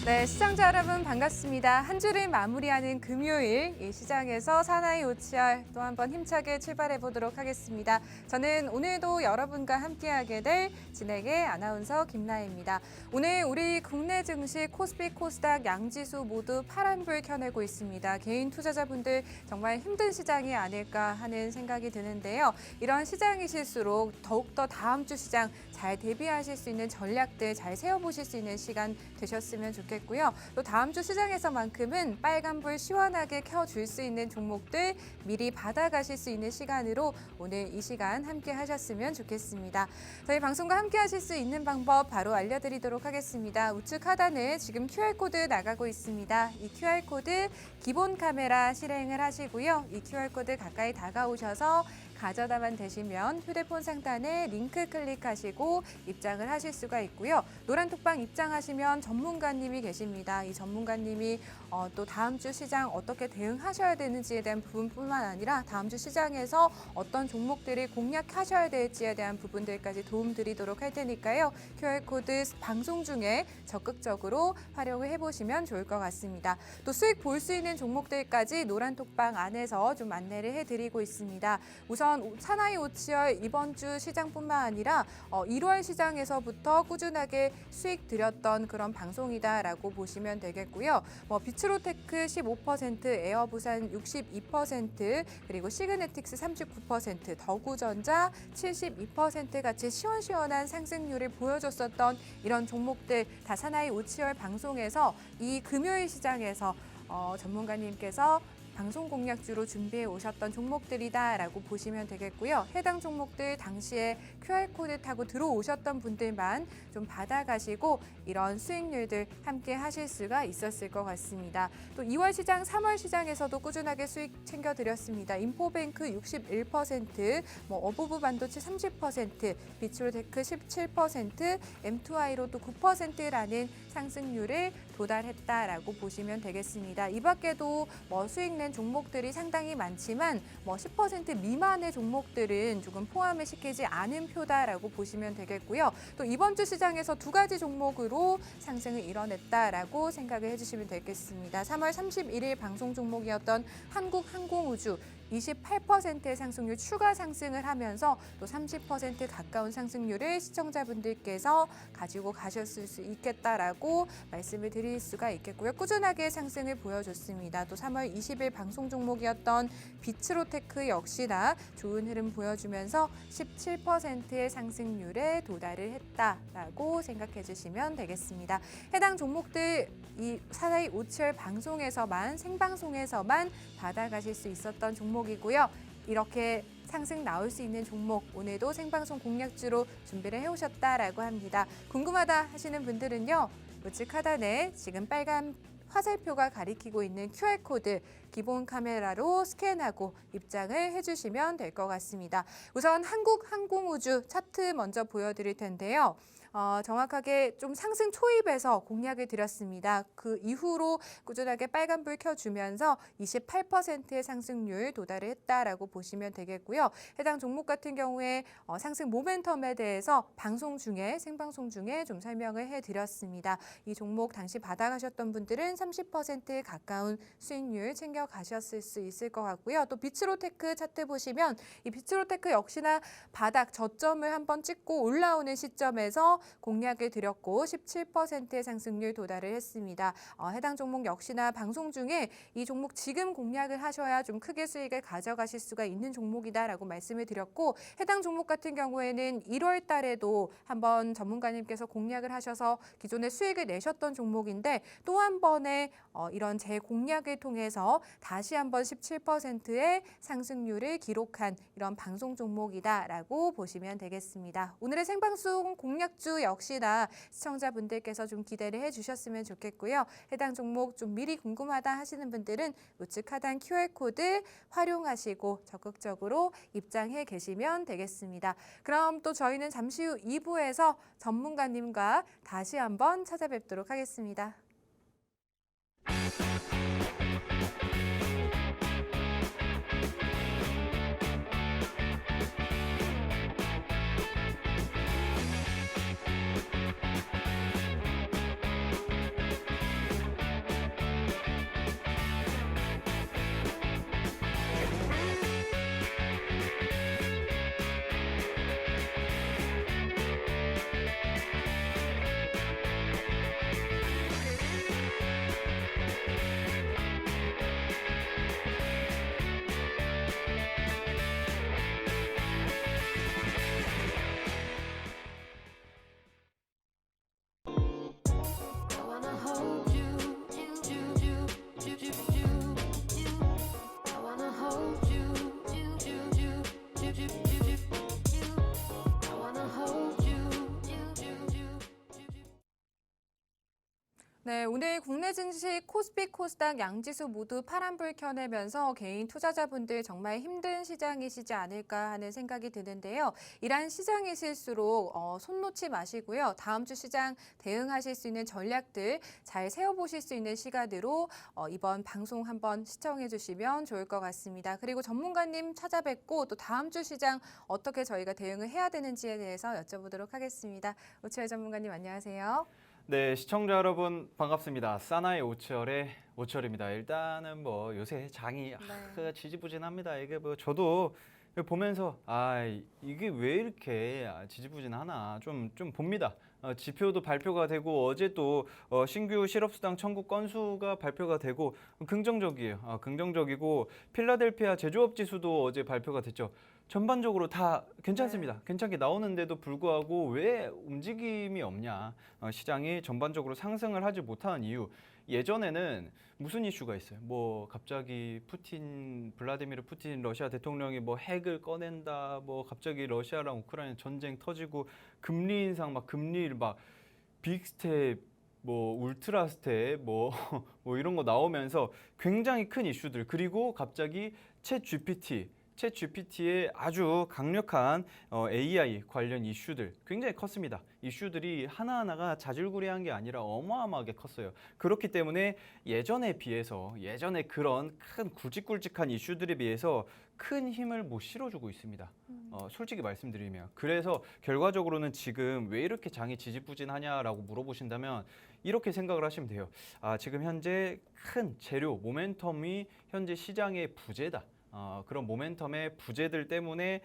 네, 시청자 여러분 반갑습니다. 한 주를 마무리하는 금요일 이 시장에서 사나이 오치알 또 한번 힘차게 출발해 보도록 하겠습니다. 저는 오늘도 여러분과 함께하게 될 진행의 아나운서 김나혜입니다. 오늘 우리 국내 증시 코스피, 코스닥, 양지수 모두 파란불 켜내고 있습니다. 개인 투자자분들 정말 힘든 시장이 아닐까 하는 생각이 드는데요. 이런 시장이실수록 더욱더 다음 주 시장 잘 대비하실 수 있는 전략들 잘 세워보실 수 있는 시간 되셨으면 좋겠습니다. 또 다음 주 시장에서만큼은 빨간불 시원하게 켜줄 수 있는 종목들 미리 받아가실 수 있는 시간으로 오늘 이 시간 함께 하셨으면 좋겠습니다. 저희 방송과 함께 하실 수 있는 방법 바로 알려드리도록 하겠습니다. 우측 하단에 지금 QR코드 나가고 있습니다. 이 QR코드 기본 카메라 실행을 하시고요. 이 QR코드 가까이 다가오셔서 가져다만 되시면 휴대폰 상단에 링크 클릭하시고 입장을 하실 수가 있고요. 노란 톡방 입장하시면 전문가님이 계십니다. 이 전문가님이 또 다음 주 시장 어떻게 대응하셔야 되는지에 대한 부분뿐만 아니라 다음 주 시장에서 어떤 종목들을 공략하셔야 될지에 대한 부분들까지 도움드리도록 할 테니까요. QR코드 방송 중에 적극적으로 활용을 해보시면 좋을 것 같습니다. 또 수익 볼 수 있는 종목들까지 노란 톡방 안에서 좀 안내를 해드리고 있습니다. 우선 사나이 오치열 이번 주 시장뿐만 아니라 1월 시장에서부터 꾸준하게 수익 드렸던 그런 방송이다라고 보시면 되겠고요. 비츠로테크 15%, 에어부산 62%, 그리고 시그네틱스 39%, 더구전자 72% 같이 시원시원한 상승률을 보여줬었던 이런 종목들 다 사나이 오치열 방송에서 이 금요일 시장에서 전문가님께서 방송 공략주로 준비해 오셨던 종목들이다라고 보시면 되겠고요. 해당 종목들 당시에 QR코드 타고 들어오셨던 분들만 좀 받아가시고 이런 수익률들 함께 하실 수가 있었을 것 같습니다. 또 2월 시장, 3월 시장에서도 꾸준하게 수익 챙겨드렸습니다. 인포뱅크 61%, 어부부 반도체 30%, 비츠로테크 17%, M2I로 또 9%라는 상승률을 도달했다라고 보시면 되겠습니다. 이 밖에도 수익 낸 종목들이 상당히 많지만 10% 미만의 종목들은 조금 포함을 시키지 않은 표다라고 보시면 되겠고요. 또 이번 주 시장에서 두 가지 종목으로 상승을 이뤄냈다라고 생각을 해주시면 되겠습니다. 3월 31일 방송 종목이었던 한국항공우주 28%의 상승률 추가 상승을 하면서 또 30% 가까운 상승률을 시청자분들께서 가지고 가셨을 수 있겠다라고 말씀을 드릴 수가 있겠고요. 꾸준하게 상승을 보여줬습니다. 또 3월 20일 방송 종목이었던 비츠로테크 역시나 좋은 흐름 보여주면서 17%의 상승률에 도달을 했다라고 생각해 주시면 되겠습니다. 해당 종목들 이 사나이 오치열 방송에서만 생방송에서만 받아가실 수 있었던 종목이고요. 이렇게 상승 나올 수 있는 종목 오늘도 생방송 공략주로 준비를 해오셨다라고 합니다. 궁금하다 하시는 분들은요. 우측 하단에 지금 빨간 화살표가 가리키고 있는 QR코드 기본 카메라로 스캔하고 입장을 해주시면 될 것 같습니다. 우선 한국항공우주 차트 먼저 보여드릴 텐데요. 정확하게 좀 상승 초입에서 공략을 드렸습니다. 그 이후로 꾸준하게 빨간불 켜주면서 28%의 상승률 도달을 했다라고 보시면 되겠고요. 해당 종목 같은 경우에 상승 모멘텀에 대해서 방송 중에 생방송 중에 좀 설명을 해드렸습니다. 이 종목 당시 받아가셨던 분들은 30% 가까운 수익률 챙겨가셨을 수 있을 것 같고요. 또 비츠로테크 차트 보시면 이 비츠로테크 역시나 바닥 저점을 한번 찍고 올라오는 시점에서 공략을 드렸고 17%의 상승률 도달을 했습니다. 해당 종목 역시나 방송 중에 이 종목 지금 공략을 하셔야 좀 크게 수익을 가져가실 수가 있는 종목이다라고 말씀을 드렸고 해당 종목 같은 경우에는 1월 달에도 한번 전문가님께서 공략을 하셔서 기존에 수익을 내셨던 종목인데 또 한 번의 이런 재공략을 통해서 다시 한번 17%의 상승률을 기록한 이런 방송 종목이다라고 보시면 되겠습니다. 오늘의 생방송 공략주 역시나 시청자분들께서 좀 기대를 해주셨으면 좋겠고요. 해당 종목 좀 미리 궁금하다 하시는 분들은 우측 하단 QR코드 활용하시고 적극적으로 입장해 계시면 되겠습니다. 그럼 또 저희는 잠시 후 2부에서 전문가님과 다시 한번 찾아뵙도록 하겠습니다. 네, 오늘 국내 증시 코스피, 코스닥 양지수 모두 파란불 켜내면서 개인 투자자분들 정말 힘든 시장이시지 않을까 하는 생각이 드는데요. 이러한 시장이실수록 손 놓지 마시고요. 다음 주 시장 대응하실 수 있는 전략들 잘 세워보실 수 있는 시간으로 이번 방송 한번 시청해 주시면 좋을 것 같습니다. 그리고 전문가님 찾아뵙고 또 다음 주 시장 어떻게 저희가 대응을 해야 되는지에 대해서 여쭤보도록 하겠습니다. 오치열 전문가님 안녕하세요. 네, 시청자 여러분 반갑습니다. 사나이 오철의 오철입니다. 일단은 뭐 요새 장이 지지부진합니다. 이게 뭐 저도 보면서 이게 왜 이렇게 지지부진하나 좀 봅니다. 지표도 발표가 되고 어제 또 신규 실업수당 청구 건수가 발표가 되고 긍정적이에요. 긍정적이고 필라델피아 제조업 지수도 어제 발표가 됐죠. 전반적으로 다 괜찮습니다. 괜찮게 나오는데도 불구하고 왜 움직임이 없냐. 시장이 전반적으로 상승을 하지 못하는 이유. 예전에는 무슨 이슈가 있어요? 뭐 갑자기 블라디미르 푸틴 러시아 대통령이 뭐 핵을 꺼낸다. 뭐 갑자기 러시아랑 우크라이나 전쟁 터지고 금리 인상 금리를 빅스텝 뭐 울트라 스텝 뭐 이런 거 나오면서 굉장히 큰 이슈들 그리고 갑자기 챗 GPT의 아주 강력한 AI 관련 이슈들 굉장히 컸습니다. 이슈들이 하나하나가 자질구레한 게 아니라 어마어마하게 컸어요. 그렇기 때문에 예전에 그런 큰 굵직굵직한 이슈들에 비해서 큰 힘을 못 실어주고 있습니다. 솔직히 말씀드리면. 그래서 결과적으로는 지금 왜 이렇게 장이 지지부진하냐라고 물어보신다면 이렇게 생각을 하시면 돼요. 지금 현재 큰 재료, 모멘텀이 현재 시장의 부재다. 그런 모멘텀의 부재들 때문에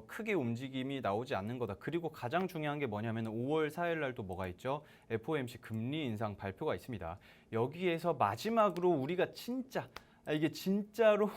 크게 움직임이 나오지 않는 거다. 그리고 가장 중요한 게 뭐냐면 5월 4일 날 또 뭐가 있죠? FOMC 금리 인상 발표가 있습니다. 여기에서 마지막으로 우리가 이게 진짜로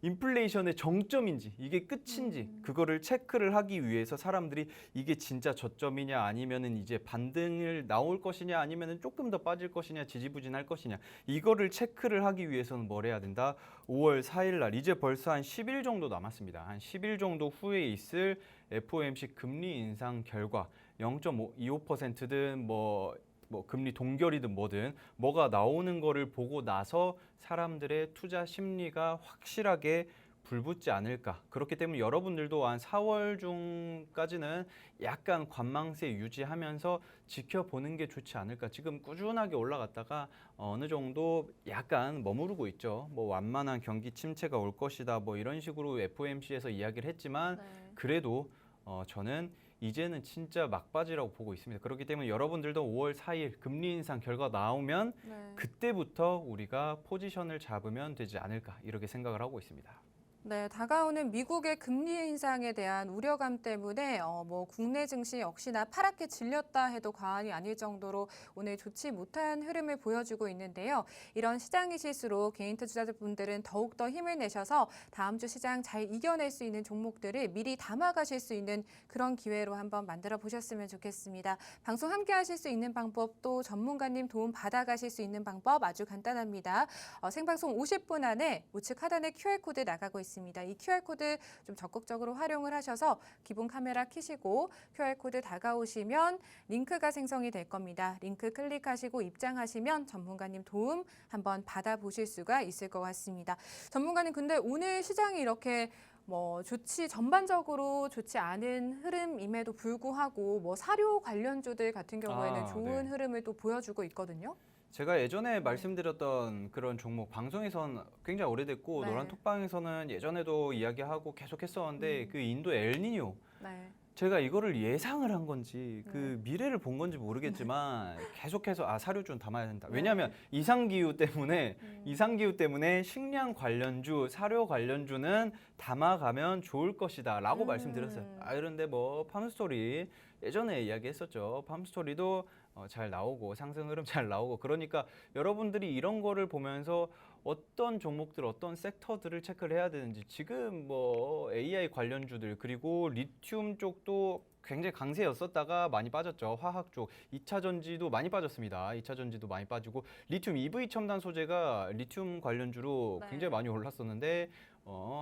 인플레이션의 정점인지 이게 끝인지 그거를 체크를 하기 위해서 사람들이 이게 진짜 저점이냐 아니면은 이제 반등을 나올 것이냐 아니면은 조금 더 빠질 것이냐 지지부진할 것이냐 이거를 체크를 하기 위해서는 뭘 해야 된다? 5월 4일 날 이제 벌써 한 10일 정도 남았습니다. 한 10일 정도 후에 있을 FOMC 금리 인상 결과 0.25%든 뭐 금리 동결이든 뭐든 뭐가 나오는 거를 보고 나서 사람들의 투자 심리가 확실하게 불붙지 않을까. 그렇기 때문에 여러분들도 한 4월 중까지는 약간 관망세 유지하면서 지켜보는 게 좋지 않을까. 지금 꾸준하게 올라갔다가 어느 정도 약간 머무르고 있죠. 뭐 완만한 경기 침체가 올 것이다. 뭐 이런 식으로 FOMC에서 이야기를 했지만 그래도 저는 이제는 진짜 막바지라고 보고 있습니다. 그렇기 때문에 여러분들도 5월 4일 금리 인상 결과 나오면 그때부터 우리가 포지션을 잡으면 되지 않을까 이렇게 생각을 하고 있습니다. 네, 다가오는 미국의 금리 인상에 대한 우려감 때문에 국내 증시 역시나 파랗게 질렸다 해도 과언이 아닐 정도로 오늘 좋지 못한 흐름을 보여주고 있는데요. 이런 시장이실수록 개인 투자자분들은 더욱더 힘을 내셔서 다음 주 시장 잘 이겨낼 수 있는 종목들을 미리 담아가실 수 있는 그런 기회로 한번 만들어 보셨으면 좋겠습니다. 방송 함께 하실 수 있는 방법 또 전문가님 도움 받아가실 수 있는 방법 아주 간단합니다. 생방송 50분 안에 우측 하단에 QR코드 나가고 있습니다. 이 QR코드 좀 적극적으로 활용을 하셔서 기본 카메라 켜시고 QR코드 다가오시면 링크가 생성이 될 겁니다. 링크 클릭하시고 입장하시면 전문가님 도움 한번 받아보실 수가 있을 것 같습니다. 전문가님 근데 오늘 시장이 이렇게 전반적으로 좋지 않은 흐름임에도 불구하고 사료 관련주들 같은 경우에는 좋은 흐름을 또 보여주고 있거든요. 제가 예전에 말씀드렸던 그런 종목 방송에선 굉장히 오래됐고 노란톡방에서는 예전에도 이야기하고 계속 했었는데 그 인도 엘니뇨 제가 이거를 예상을 한 건지 그 미래를 본 건지 모르겠지만 계속해서 사료준 담아야 된다. 왜냐하면 이상기후 때문에 식량 관련주, 사료 관련주는 담아가면 좋을 것이다 라고 말씀드렸어요. 그런데 팜스토리 예전에 이야기했었죠. 팜스토리도 잘 나오고 상승 흐름 잘 나오고 그러니까 여러분들이 이런 거를 보면서 어떤 종목들, 어떤 섹터들을 체크를 해야 되는지 지금 AI 관련주들 그리고 리튬 쪽도 굉장히 강세였었다가 많이 빠졌죠. 화학 쪽 2차 전지도 많이 빠졌습니다. 2차 전지도 많이 빠지고 리튬 EV 첨단 소재가 리튬 관련주로 굉장히 많이 올랐었는데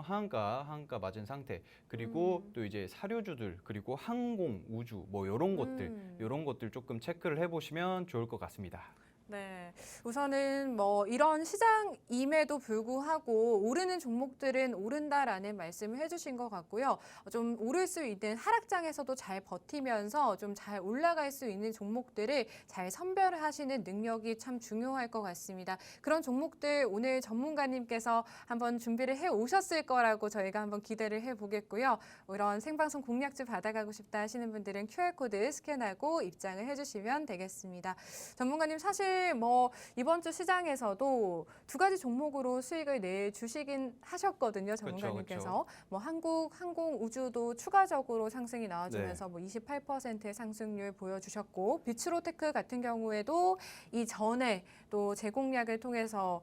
하한가 맞은 상태. 그리고 또 이제 사료주들 그리고 항공, 우주 이런 것들 조금 체크를 해보시면 좋을 것 같습니다. 네, 우선은 뭐 이런 시장임에도 불구하고 오르는 종목들은 오른다라는 말씀을 해주신 것 같고요. 좀 오를 수 있는 하락장에서도 잘 버티면서 좀 잘 올라갈 수 있는 종목들을 잘 선별하시는 능력이 참 중요할 것 같습니다. 그런 종목들 오늘 전문가님께서 한번 준비를 해 오셨을 거라고 저희가 한번 기대를 해보겠고요. 이런 생방송 공략주 받아가고 싶다 하시는 분들은 QR코드 스캔하고 입장을 해주시면 되겠습니다. 전문가님 사실 뭐 이번 주 시장에서도 두 가지 종목으로 수익을 내주시긴 하셨거든요, 전문가님께서. 그쵸. 뭐 한국 항공 우주도 추가적으로 상승이 나와주면서 뭐 28%의 상승률 보여주셨고 비츠로테크 같은 경우에도 이전에 또 재공략을 통해서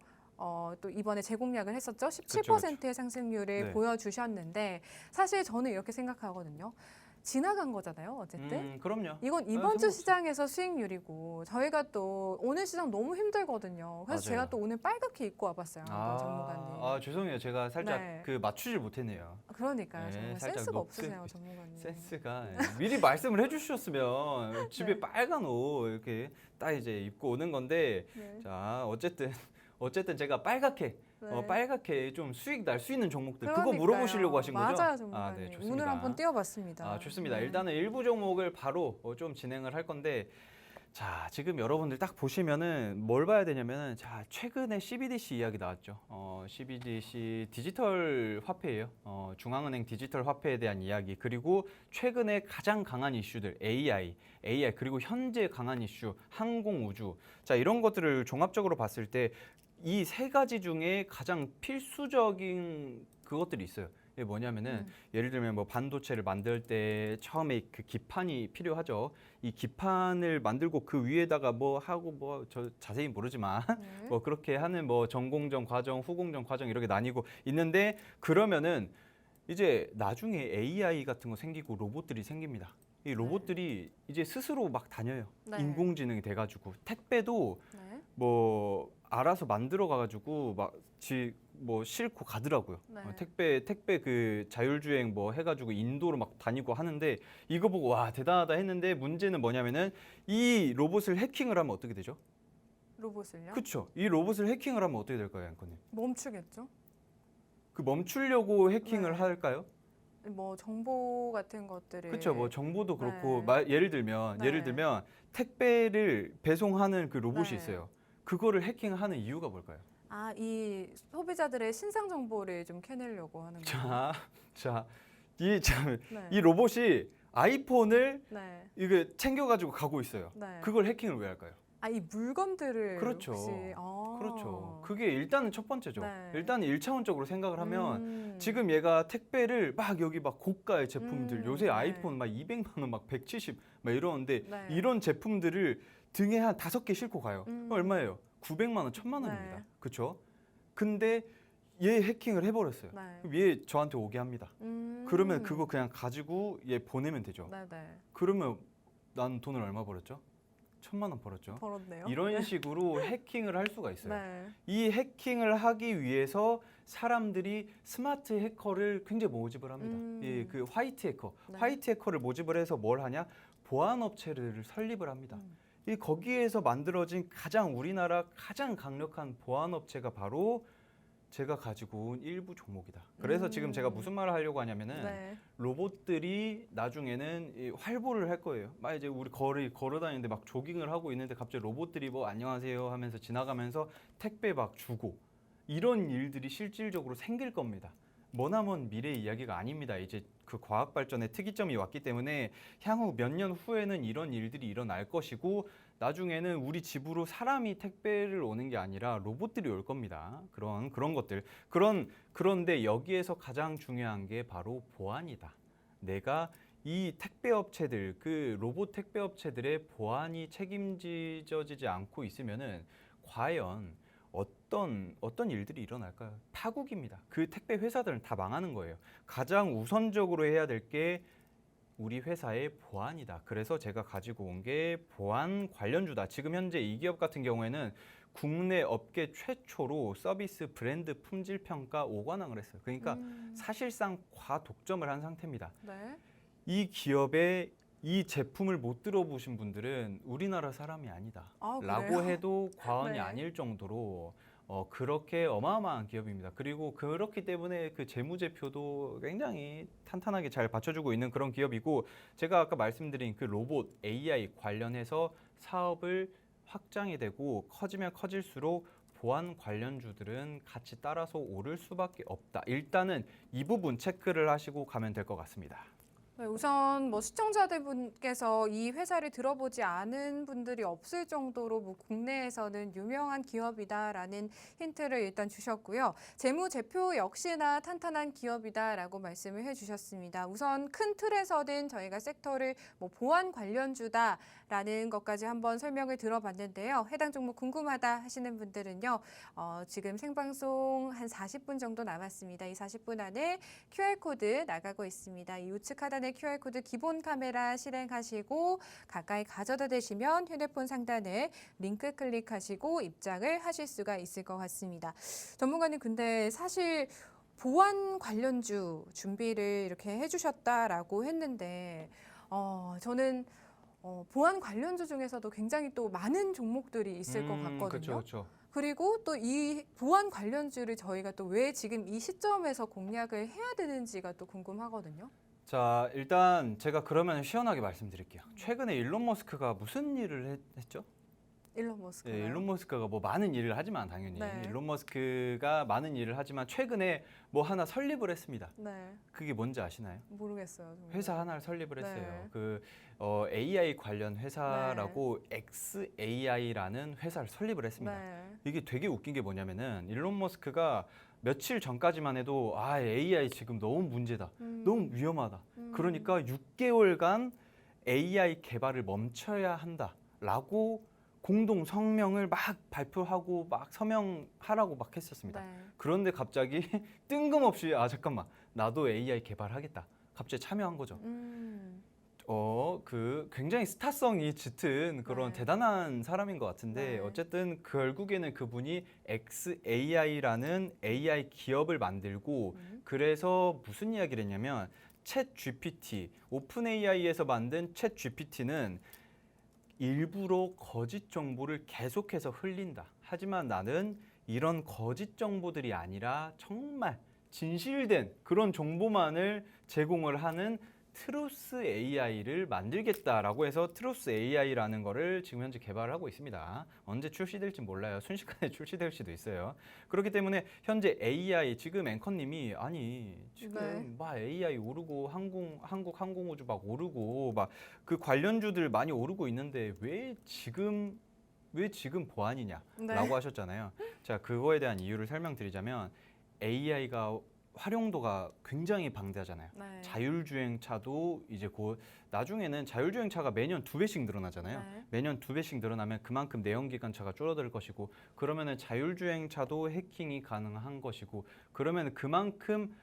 또 이번에 재공략을 했었죠. 17%의 상승률을 네. 보여주셨는데 사실 저는 이렇게 생각하거든요. 지나간 거잖아요, 어쨌든. 그럼요. 이건 이번 주 시장에서 수익률이고 저희가 또 오늘 시장 너무 힘들거든요. 그래서 맞아요. 제가 또 오늘 빨갛게 입고 와봤어요, 전문가님. 죄송해요. 제가 살짝 네. 맞추질 못했네요. 그러니까요. 네, 정말 살짝 센스가 녹색 없으세요, 전문가님. 센스가 미리 말씀을 해주셨으면 집에 네. 빨간 옷 이렇게 딱 이제 입고 오는 건데 네. 자 어쨌든 제가 빨갛게 네. 빨갛게 좀 수익 날 수 있는 종목들 그거 그러니까요. 물어보시려고 하신 거죠? 맞아요, 전문가님. 네, 좋습니다. 오늘 한번 띄워봤습니다. 좋습니다. 네. 일단은 일부 종목을 바로 좀 진행을 할 건데 자, 지금 여러분들 딱 보시면은 뭘 봐야 되냐면은 자, 최근에 CBDC 이야기 나왔죠. CBDC 디지털 화폐예요. 중앙은행 디지털 화폐에 대한 이야기 그리고 최근에 가장 강한 이슈들 AI 그리고 현재 강한 이슈 항공 우주. 자, 이런 것들을 종합적으로 봤을 때 이 세 가지 중에 가장 필수적인 그것들이 있어요. 이게 뭐냐면은 예를 들면 뭐 반도체를 만들 때 처음에 그 기판이 필요하죠. 이 기판을 만들고 그 위에다가 뭐 하고 뭐 저 자세히 모르지만 네. 뭐 그렇게 하는 뭐 전공정 과정, 후공정 과정 이렇게 나뉘고 있는데 그러면은 이제 나중에 AI 같은 거 생기고 로봇들이 생깁니다. 이 로봇들이 이제 스스로 막 다녀요. 네. 인공지능이 돼가지고 택배도 네. 뭐 알아서 만들어 가가지고 뭐 싣고 가더라고요. 네. 택배 그 자율주행 뭐 해가지고 인도로 막 다니고 하는데 이거 보고 와 대단하다 했는데 문제는 뭐냐면은 이 로봇을 해킹을 하면 어떻게 되죠? 로봇을요? 그렇죠. 이 로봇을 해킹을 하면 어떻게 될까요, 앵커님? 멈추겠죠? 그 멈추려고 해킹을 네. 할까요? 뭐 정보 같은 것들을 그렇죠. 뭐 정보도 그렇고 네. 예를 들면 네. 택배를 배송하는 그 로봇이 네. 있어요. 그거를 해킹하는 이유가 뭘까요? 이 소비자들의 신상 정보를 좀 캐내려고 하는 거예요. 자, 네. 이 로봇이 아이폰을 네. 이게 챙겨가지고 가고 있어요. 네. 그걸 해킹을 왜 할까요? 이 물건들을 그렇죠. 혹시 그렇죠. 그게 일단은 첫 번째죠. 네. 일단은 1차원적으로 생각을 하면 지금 음. 얘가 택배를 막 여기 막 고가의 제품들 요새 네. 아이폰 막 200만 원 막 170 막 이러는데 네. 이런 제품들을 등에 한 5개 싣고 가요. 음. 얼마예요? 900만 원, 1000만 원입니다. 네. 그렇죠? 근데 얘 해킹을 해버렸어요. 네. 그럼 얘 저한테 오게 합니다. 그러면 그거 그냥 가지고 얘 보내면 되죠. 네네. 그러면 난 돈을 얼마 벌었죠? 1000만 원 벌었죠. 벌었네요. 이런 네. 식으로 해킹을 할 수가 있어요. 네. 이 해킹을 하기 위해서 사람들이 스마트 해커를 굉장히 모집을 합니다. 그 화이트 해커, 네. 화이트 해커를 모집을 해서 뭘 하냐? 보안 업체를 설립을 합니다. 이 거기에서 만들어진 우리나라 가장 강력한 보안 업체가 바로 제가 가지고 온 일부 종목이다. 그래서 지금 제가 무슨 말을 하려고 하냐면은 네. 로봇들이 나중에는 이 활보를 할 거예요. 막 이제 우리 걸어 다니는데 막 조깅을 하고 있는데 갑자기 로봇들이 뭐 안녕하세요 하면서 지나가면서 택배 막 주고 이런 일들이 실질적으로 생길 겁니다. 머나먼 미래 이야기가 아닙니다. 이제 그 과학 발전의 특이점이 왔기 때문에 향후 몇 년 후에는 이런 일들이 일어날 것이고 나중에는 우리 집으로 사람이 택배를 오는 게 아니라 로봇들이 올 겁니다. 그런 것들. 그런데 여기에서 가장 중요한 게 바로 보안이다. 내가 이 택배 업체들, 그 로봇 택배 업체들의 보안이 책임지지 않고 있으면은 과연 어떤 일들이 일어날까요? 파국입니다. 그 택배 회사들은 다 망하는 거예요. 가장 우선적으로 해야 될 게 우리 회사의 보안이다. 그래서 제가 가지고 온 게 보안 관련주다. 지금 현재 이 기업 같은 경우에는 국내 업계 최초로 서비스 브랜드 품질 평가 5관왕을 했어요. 그러니까 사실상 과독점을 한 상태입니다. 네. 이 기업의 이 제품을 못 들어보신 분들은 우리나라 사람이 아니다 아, 라고 그래요? 해도 과언이 네. 아닐 정도로 그렇게 어마어마한 기업입니다. 그리고 그렇기 때문에 그 재무제표도 굉장히 탄탄하게 잘 받쳐주고 있는 그런 기업이고, 제가 아까 말씀드린 그 로봇 AI 관련해서 사업을 확장이 되고 커지면 커질수록 보안 관련주들은 같이 따라서 오를 수밖에 없다. 일단은 이 부분 체크를 하시고 가면 될 것 같습니다. 네, 우선 뭐 시청자들 분께서 이 회사를 들어보지 않은 분들이 없을 정도로 뭐 국내에서는 유명한 기업이다라는 힌트를 일단 주셨고요. 재무제표 역시나 탄탄한 기업이다라고 말씀을 해주셨습니다. 우선 큰 틀에서는 저희가 섹터를 뭐 보안 관련주다라는 것까지 한번 설명을 들어봤는데요. 해당 종목 궁금하다 하시는 분들은요. 지금 생방송 한 40분 정도 남았습니다. 이 40분 안에 QR코드 나가고 있습니다. 이 우측 하단에 QR코드 기본 카메라 실행하시고 가까이 가져다 대시면 휴대폰 상단에 링크 클릭하시고 입장을 하실 수가 있을 것 같습니다. 전문가님, 근데 사실 보안 관련주 준비를 이렇게 해주셨다라고 했는데 저는 보안 관련주 중에서도 굉장히 또 많은 종목들이 있을 것 같거든요. 그렇죠. 그리고 또 이 보안 관련주를 저희가 또 왜 지금 이 시점에서 공략을 해야 되는지가 또 궁금하거든요. 자, 일단 제가 그러면 시원하게 말씀드릴게요. 최근에 일론 머스크가 무슨 일을 했죠? 일론 머스크. 네, 일론 머스크가 뭐 많은 일을 하지만 당연히 네. 일론 머스크가 많은 일을 하지만 최근에 뭐 하나 설립을 했습니다. 네, 그게 뭔지 아시나요? 모르겠어요. 정말. 회사 하나를 설립을 네. 했어요. 그 AI 관련 회사라고 XAI라는 회사를 설립을 했습니다. 네. 이게 되게 웃긴 게 뭐냐면은 일론 머스크가 며칠 전까지만 해도 AI 지금 너무 문제다. 너무 위험하다. 그러니까 6개월간 AI 개발을 멈춰야 한다라고 공동 성명을 막 발표하고 막 서명하라고 막 했었습니다. 네. 그런데 갑자기 뜬금없이 잠깐만, 나도 AI 개발하겠다. 갑자기 참여한 거죠. 그 굉장히 스타성이 짙은 그런 네. 대단한 사람인 것 같은데, 네. 어쨌든 결국에는 그분이 XAI라는 AI 기업을 만들고, 그래서 무슨 이야기를 했냐면 챗 GPT, 오픈 AI에서 만든 챗 GPT는 일부러 거짓 정보를 계속해서 흘린다. 하지만 나는 이런 거짓 정보들이 아니라 정말 진실된 그런 정보만을 제공을 하는 트루스 AI를 만들겠다라고 해서 트루스 AI라는 거를 지금 현재 개발을 하고 있습니다. 언제 출시될지 몰라요. 순식간에 출시될 수도 있어요. 그렇기 때문에 현재 AI, 지금 앵커님이 지금 막 AI 오르고 한국 항공우주 막 오르고 막 그 관련주들 많이 오르고 있는데 왜 지금 보안이냐라고 하셨잖아요. 자, 그거에 대한 이유를 설명드리자면 AI가 활용도가 굉장히 방대하잖아요. 네. 자율주행차도 이제 곧 나중에는 자율주행차가 매년 2배씩 늘어나잖아요. 네. 매년 2배씩 늘어나면 그만큼 내연기관차가 줄어들 것이고, 그러면은 자율주행차도 해킹이 가능한 것이고, 그러면 그만큼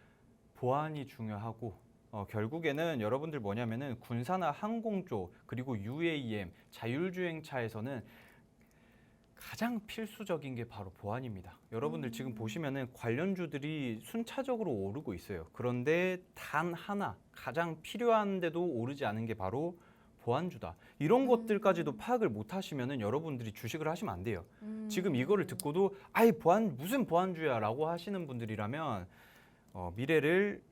보안이 중요하고, 결국에는 여러분들 뭐냐면은 군사나 항공 쪽, 그리고 UAM, 자율주행차에서는 가장 필수적인 게 바로 보안입니다. 여러분들 지금 보시면은 관련주들이 순차적으로 오르고 있어요. 그런데 단 하나 가장 필요한데도 오르지 않은 게 바로 보안주다. 이런 것들까지도 파악을 못 하시면은 여러분들이 주식을 하시면 안 돼요. 지금 이거를 듣고도 무슨 보안주야라고 하시는 분들이라면 미래를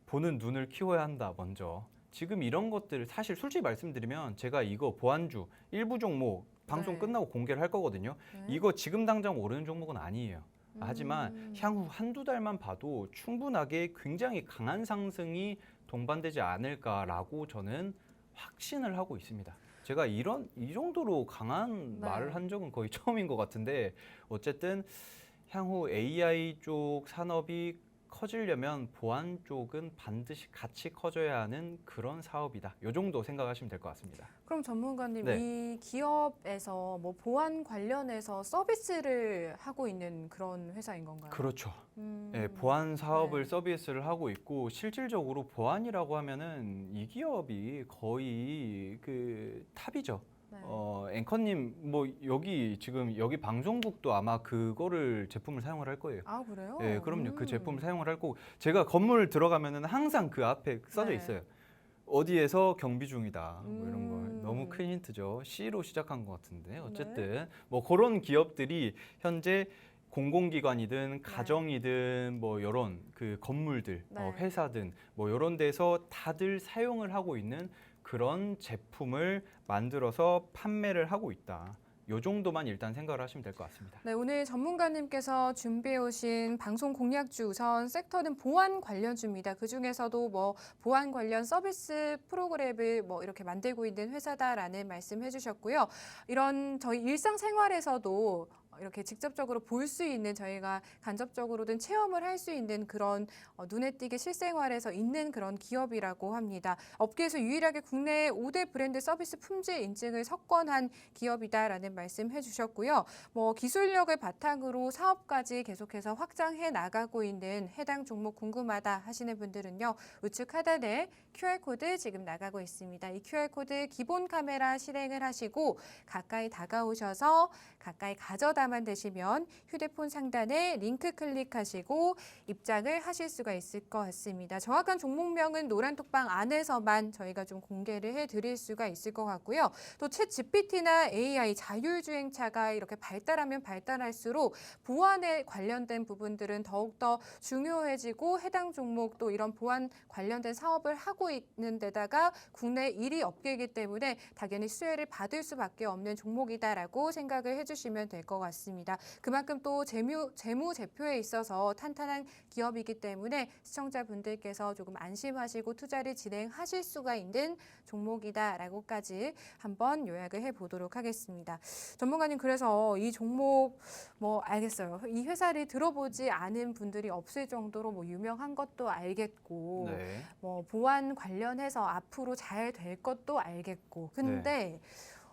보는 눈을 키워야 한다. 먼저 지금 이런 것들, 사실 솔직히 말씀드리면 제가 이거 보안주 일부 종목 방송 네. 끝나고 공개를 할 거거든요. 네. 이거 지금 당장 오르는 종목은 아니에요. 하지만 향후 한두 달만 봐도 충분하게 굉장히 강한 상승이 동반되지 않을까라고 저는 확신을 하고 있습니다. 제가 이 정도로 강한 네. 말을 한 적은 거의 처음인 것 같은데, 어쨌든 향후 AI 쪽 산업이 커지려면 보안 쪽은 반드시 같이 커져야 하는 그런 사업이다. 이 정도 생각하시면 될 것 같습니다. 그럼 전문가님, 네. 이 기업에서 뭐 보안 관련해서 서비스를 하고 있는 그런 회사인 건가요? 그렇죠. 네, 보안 사업을 네. 서비스를 하고 있고, 실질적으로 보안이라고 하면은 이 기업이 거의 그 탑이죠. 네. 앵커님 뭐 여기 방송국도 아마 그거를 제품을 사용을 할 거예요. 아, 그래요? 네, 그럼요. 그 제품을 사용을 할 거고, 제가 건물 들어가면은 항상 그 앞에 써져 네. 있어요. 어디에서 경비 중이다 뭐 이런 거 음. 너무 큰 힌트죠. C로 시작한 것 같은데 어쨌든 뭐 그런 기업들이 현재 공공기관이든 가정이든 뭐 이런 그 건물들, 네. 회사든 뭐 이런 데서 다들 사용을 하고 있는 그런 제품을 만들어서 판매를 하고 있다. 요 정도만 일단 생각을 하시면 될 것 같습니다. 네, 오늘 전문가님께서 준비해 오신 방송 공약주 우선 섹터는 보안 관련주입니다. 그 중에서도 뭐 보안 관련 서비스 프로그램을 뭐 이렇게 만들고 있는 회사다라는 말씀해 주셨고요. 이런 저희 일상생활에서도 이렇게 직접적으로 볼 수 있는 저희가 간접적으로든 체험을 할 수 있는 그런 눈에 띄게 실생활에서 있는 그런 기업이라고 합니다. 업계에서 유일하게 국내 5대 브랜드 서비스 품질 인증을 석권한 기업이다라는 말씀해 주셨고요. 뭐 기술력을 바탕으로 사업까지 계속해서 확장해 나가고 있는 해당 종목 궁금하다 하시는 분들은요. 우측 하단에 QR코드 지금 나가고 있습니다. 이 QR코드 기본 카메라 실행을 하시고 가까이 다가오셔서 가까이 가져다만 되시면 휴대폰 상단에 링크 클릭하시고 입장을 하실 수가 있을 것 같습니다. 정확한 종목명은 노란 톡방 안에서만 저희가 좀 공개를 해드릴 수가 있을 것 같고요. 또 챗 GPT나 AI 자율주행차가 이렇게 발달하면 발달할수록 보안에 관련된 부분들은 더욱더 중요해지고 해당 종목 또 이런 보안 관련된 사업을 하고 있는 데다가 국내 1위 업계이기 때문에 당연히 수혜를 받을 수밖에 없는 종목이다라고 생각을 해주시면 될 것 같습니다. 그만큼 또 재무 제표에 있어서 탄탄한 기업이기 때문에 시청자분들께서 조금 안심하시고 투자를 진행하실 수가 있는 종목이다라고까지 한번 요약을 해보도록 하겠습니다. 전문가님 그래서 이 종목 뭐 알겠어요. 이 회사를 들어보지 않은 분들이 없을 정도로 뭐 유명한 것도 알겠고 네. 뭐 보안 관련해서 앞으로 잘 될 것도 알겠고 근데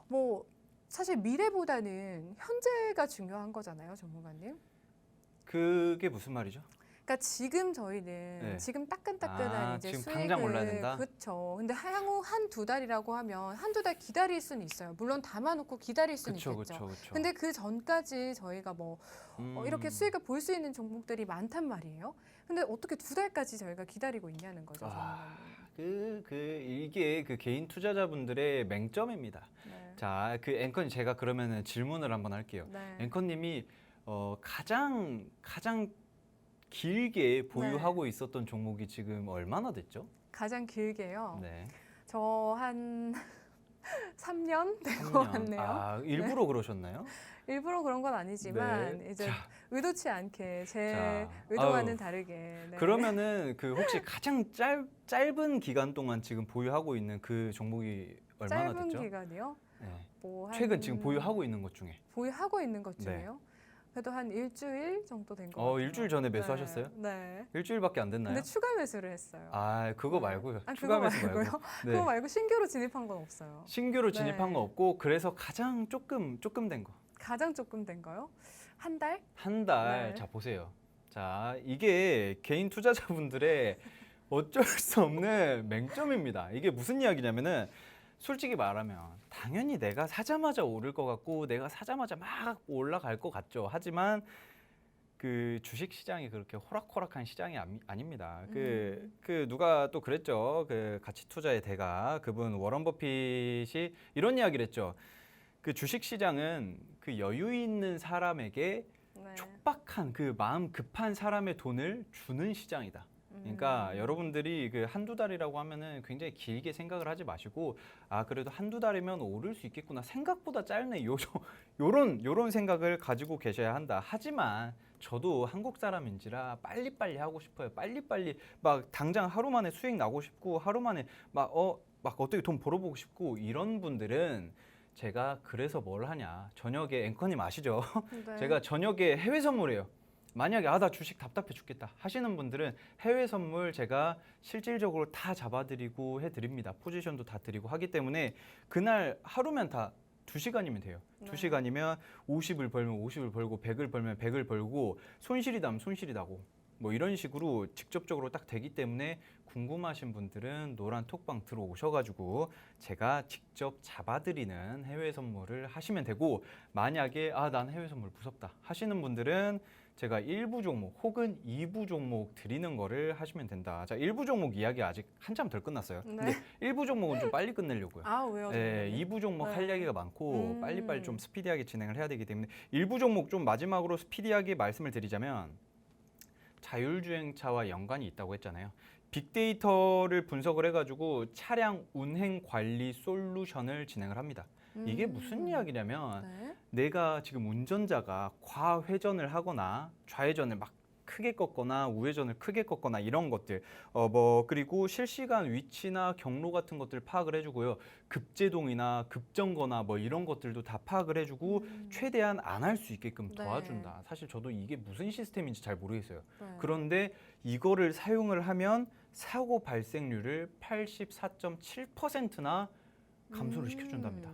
뭐 사실 미래보다는 현재가 중요한 거잖아요, 전문가님. 그게 무슨 말이죠? 그러니까 지금 저희는 네. 지금 따끈따끈한 이제 지금 수익을 당장 올라야 된다? 그렇죠. 근데 향후 한두 달이라고 하면 한두 달 기다릴 수는 있어요. 물론 담아놓고 기다릴 수는 있겠죠. 그렇죠. 근데 그 전까지 저희가 뭐 이렇게 수익을 볼 수 있는 종목들이 많단 말이에요. 근데 어떻게 두 달까지 저희가 기다리고 있냐는 거죠, 전문가님. 이게 그 개인 투자자분들의 맹점입니다. 네. 자, 그 앵커님 제가 그러면은 질문을 한번 할게요. 네. 앵커님이 가장 길게 보유하고 있었던 종목이 지금 얼마나 됐죠? 가장 길게요. 네. 저 한 3년 된 3년. 것 같네요. 아, 일부러 그러셨나요? 일부러 그런 건 아니지만 네. 이제 자, 의도치 않게 제 자, 의도와는 아우. 다르게. 네. 그러면은 그 혹시 가장 짧은 기간 동안 지금 보유하고 있는 그 종목이 얼마나 짧은 됐죠? 기간이요? 네. 뭐 최근 지금 보유하고 있는 것 중에. 보유하고 있는 것 네. 중에요? 그래도 한 일주일 정도 된 것 같아요. 일주일 전에 매수하셨어요? 네. 일주일밖에 안 됐나요? 근데 추가 매수를 했어요. 아, 그거 말고요. 아, 추가 그거 매수 말고. 말고요? 네. 그거 말고 신규로 진입한 건 없어요. 신규로 네. 진입한 거 없고 그래서 가장 조금 된 거. 가장 조금 된 거요? 한 달? 한 달. 네. 자, 보세요. 자, 이게 개인 투자자분들의 어쩔 수 없는 맹점입니다. 이게 무슨 이야기냐면은 솔직히 말하면 당연히 내가 사자마자 오를 것 같고 내가 사자마자 막 올라갈 것 같죠. 하지만 그 주식 시장이 그렇게 호락호락한 시장이 아닙니다. 그 누가 또 그랬죠. 그 가치 투자의 대가 그분 워런 버핏이 이런 이야기를 했죠. 그 주식 시장은 그 여유 있는 사람에게 네. 촉박한 그 마음 급한 사람의 돈을 주는 시장이다. 그러니까 여러분들이 그 한두 달이라고 하면은 굉장히 길게 생각을 하지 마시고 아 그래도 한두 달이면 오를 수 있겠구나 생각보다 짧네 요런 생각을 가지고 계셔야 한다. 하지만 저도 한국 사람인지라 빨리빨리 하고 싶어요. 빨리빨리 막 당장 하루 만에 수익 나고 싶고 하루 만에 막 어떻게 돈 벌어보고 싶고 이런 분들은 제가 그래서 뭘 하냐 저녁에 앵커님 아시죠? 네. 제가 저녁에 해외 선물해요. 만약에 나 주식 답답해 죽겠다 하시는 분들은 해외 선물 제가 실질적으로 다 잡아드리고 해드립니다. 포지션도 다 드리고 하기 때문에 그날 하루면 다 2시간이면 돼요. 네. 2시간이면 50을 벌면 50을 벌고 100을 벌면 100을 벌고 손실이 나면 손실이 나고 뭐 이런 식으로 직접적으로 딱 되기 때문에 궁금하신 분들은 노란 톡방 들어오셔가지고 제가 직접 잡아드리는 해외 선물을 하시면 되고, 만약에 난 해외 선물 무섭다 하시는 분들은 제가 1부 종목 혹은 2부 종목 드리는 거를 하시면 된다. 자, 1부 종목 이야기 아직 한참 덜 끝났어요. 네. 근데 1부 종목은 좀 빨리 끝내려고요. 아, 왜요? 네, 2부 종목 네. 할 얘기가 많고 음. 빨리빨리 좀 스피디하게 진행을 해야 되기 때문에 1부 종목 좀 마지막으로 스피디하게 말씀을 드리자면, 자율주행차와 연관이 있다고 했잖아요. 빅데이터를 분석을 해가지고 차량 운행 관리 솔루션을 진행을 합니다. 이게 무슨 이야기냐면 네. 내가 지금 운전자가 과회전을 하거나 좌회전을 막 크게 꺾거나 우회전을 크게 꺾거나 이런 것들, 그리고 실시간 위치나 경로 같은 것들 파악을 해주고요. 급제동이나 급정거나 뭐 이런 것들도 다 파악을 해주고 최대한 안 할 수 있게끔 네. 도와준다. 사실 저도 이게 무슨 시스템인지 잘 모르겠어요. 네. 그런데 이거를 사용을 하면 사고 발생률을 84.7%나 감소를 시켜준답니다.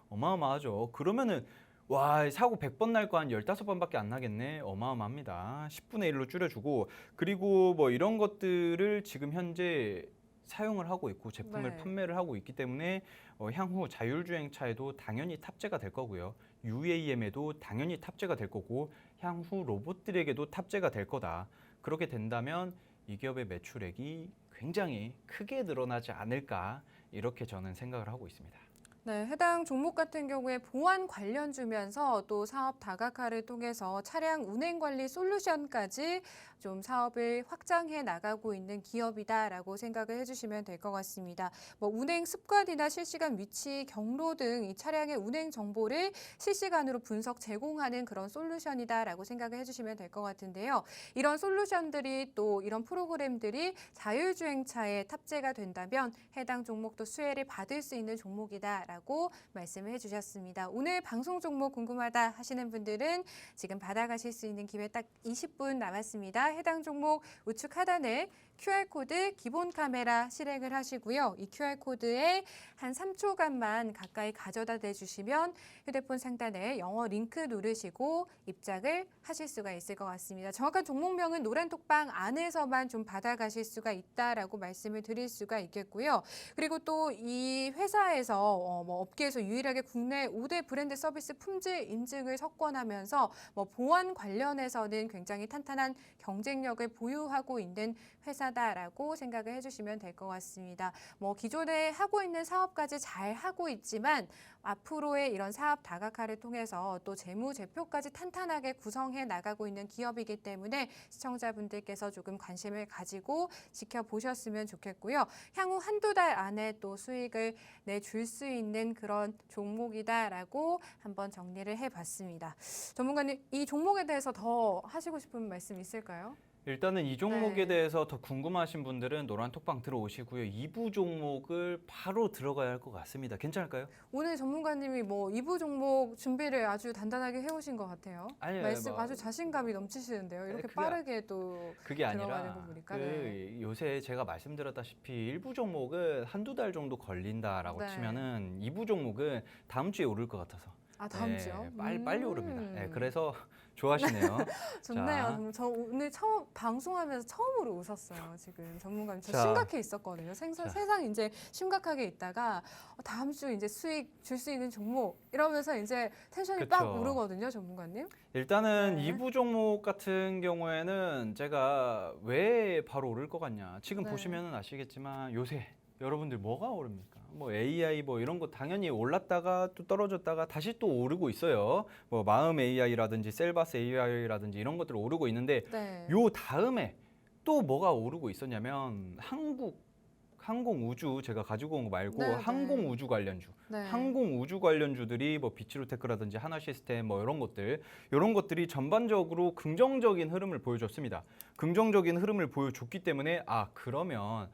어마어마하죠. 그러면은 와, 사고 100번 날 거 한 15번밖에 안 나겠네. 어마어마합니다. 10분의 1로 줄여주고, 그리고 뭐 이런 것들을 지금 현재 사용을 하고 있고 제품을 네. 판매를 하고 있기 때문에 향후 자율주행차에도 당연히 탑재가 될 거고요. UAM에도 당연히 탑재가 될 거고 향후 로봇들에게도 탑재가 될 거다. 그렇게 된다면 이 기업의 매출액이 굉장히 크게 늘어나지 않을까, 이렇게 저는 생각을 하고 있습니다. 네, 해당 종목 같은 경우에 보안 관련 주면서 또 사업 다각화를 통해서 차량 운행 관리 솔루션까지 좀 사업을 확장해 나가고 있는 기업이다라고 생각을 해주시면 될 것 같습니다. 뭐 운행 습관이나 실시간 위치, 경로 등 이 차량의 운행 정보를 실시간으로 분석 제공하는 그런 솔루션이다라고 생각을 해주시면 될 것 같은데요. 이런 솔루션들이 또 이런 프로그램들이 자율주행차에 탑재가 된다면 해당 종목도 수혜를 받을 수 있는 종목이다라고 말씀을 해주셨습니다. 오늘 방송 종목 궁금하다 하시는 분들은 지금 받아가실 수 있는 기회 딱 20분 남았습니다. 해당 종목 우측 하단에 QR코드 기본 카메라 실행을 하시고요. 이 QR코드에 한 3초간만 가까이 가져다 대주시면 휴대폰 상단에 영어 링크 누르시고 입장을 하실 수가 있을 것 같습니다. 정확한 종목명은 노란 톡방 안에서만 좀 받아가실 수가 있다라고 말씀을 드릴 수가 있겠고요. 그리고 또 이 회사에서 뭐 업계에서 유일하게 국내 5대 브랜드 서비스 품질 인증을 석권하면서 뭐 보안 관련해서는 굉장히 탄탄한 경쟁력을 보유하고 있는 회사다라고 생각을 해주시면 될 것 같습니다. 뭐 기존에 하고 있는 사업까지 잘 하고 있지만 앞으로의 이런 사업 다각화를 통해서 또 재무제표까지 탄탄하게 구성해 나가고 있는 기업이기 때문에 시청자분들께서 조금 관심을 가지고 지켜보셨으면 좋겠고요. 향후 한두 달 안에 또 수익을 내줄 수 있는 그런 종목이다라고 한번 정리를 해봤습니다. 전문가님, 이 종목에 대해서 더 하시고 싶은 말씀 있을까요? 일단은 이 종목에 네. 대해서 더 궁금하신 분들은 노란 톡방 들어오시고요. 2부 종목을 바로 들어가야 할 것 같습니다. 괜찮을까요? 오늘 전문가님이 뭐 2부 종목 준비를 아주 단단하게 해오신 것 같아요. 아니요, 말씀 뭐 아주 자신감이 넘치시는데요. 이렇게 그게 빠르게 또 그게 들어가는 아니라 거 보니까. 네. 요새 제가 말씀드렸다시피 1부 종목은 한두 달 정도 걸린다라고 네. 치면은 2부 종목은 다음 주에 오를 것 같아서. 아, 다음 네, 주요? 빨리 오릅니다. 네, 그래서 좋아하시네요. 좋네요. 저 오늘 처음 방송하면서 처음으로 웃었어요. 지금 전문가님 저 자. 심각해 있었거든요. 자. 세상 이제 심각하게 있다가 다음 주 이제 수익 줄 수 있는 종목 이러면서 이제 텐션이 빡 그쵸. 오르거든요, 전문가님. 일단은 네. 2부 종목 같은 경우에는 제가 왜 바로 오를 것 같냐. 지금 네. 보시면은 아시겠지만 요새 여러분들 뭐가 오릅니까? 뭐 AI 뭐 이런 거 당연히 올랐다가 또 떨어졌다가 다시 또 오르고 있어요. 뭐 마음 AI라든지 셀바스 AI라든지 이런 것들 오르고 있는데 네. 요 다음에 또 뭐가 오르고 있었냐면 항공우주 제가 가지고 온 거 말고 네, 네. 항공우주 관련주. 네. 항공우주 관련주들이 뭐 비츠로테크라든지 하나시스템 뭐 이런 것들이 전반적으로 긍정적인 흐름을 보여줬습니다. 긍정적인 흐름을 보여줬기 때문에 그러면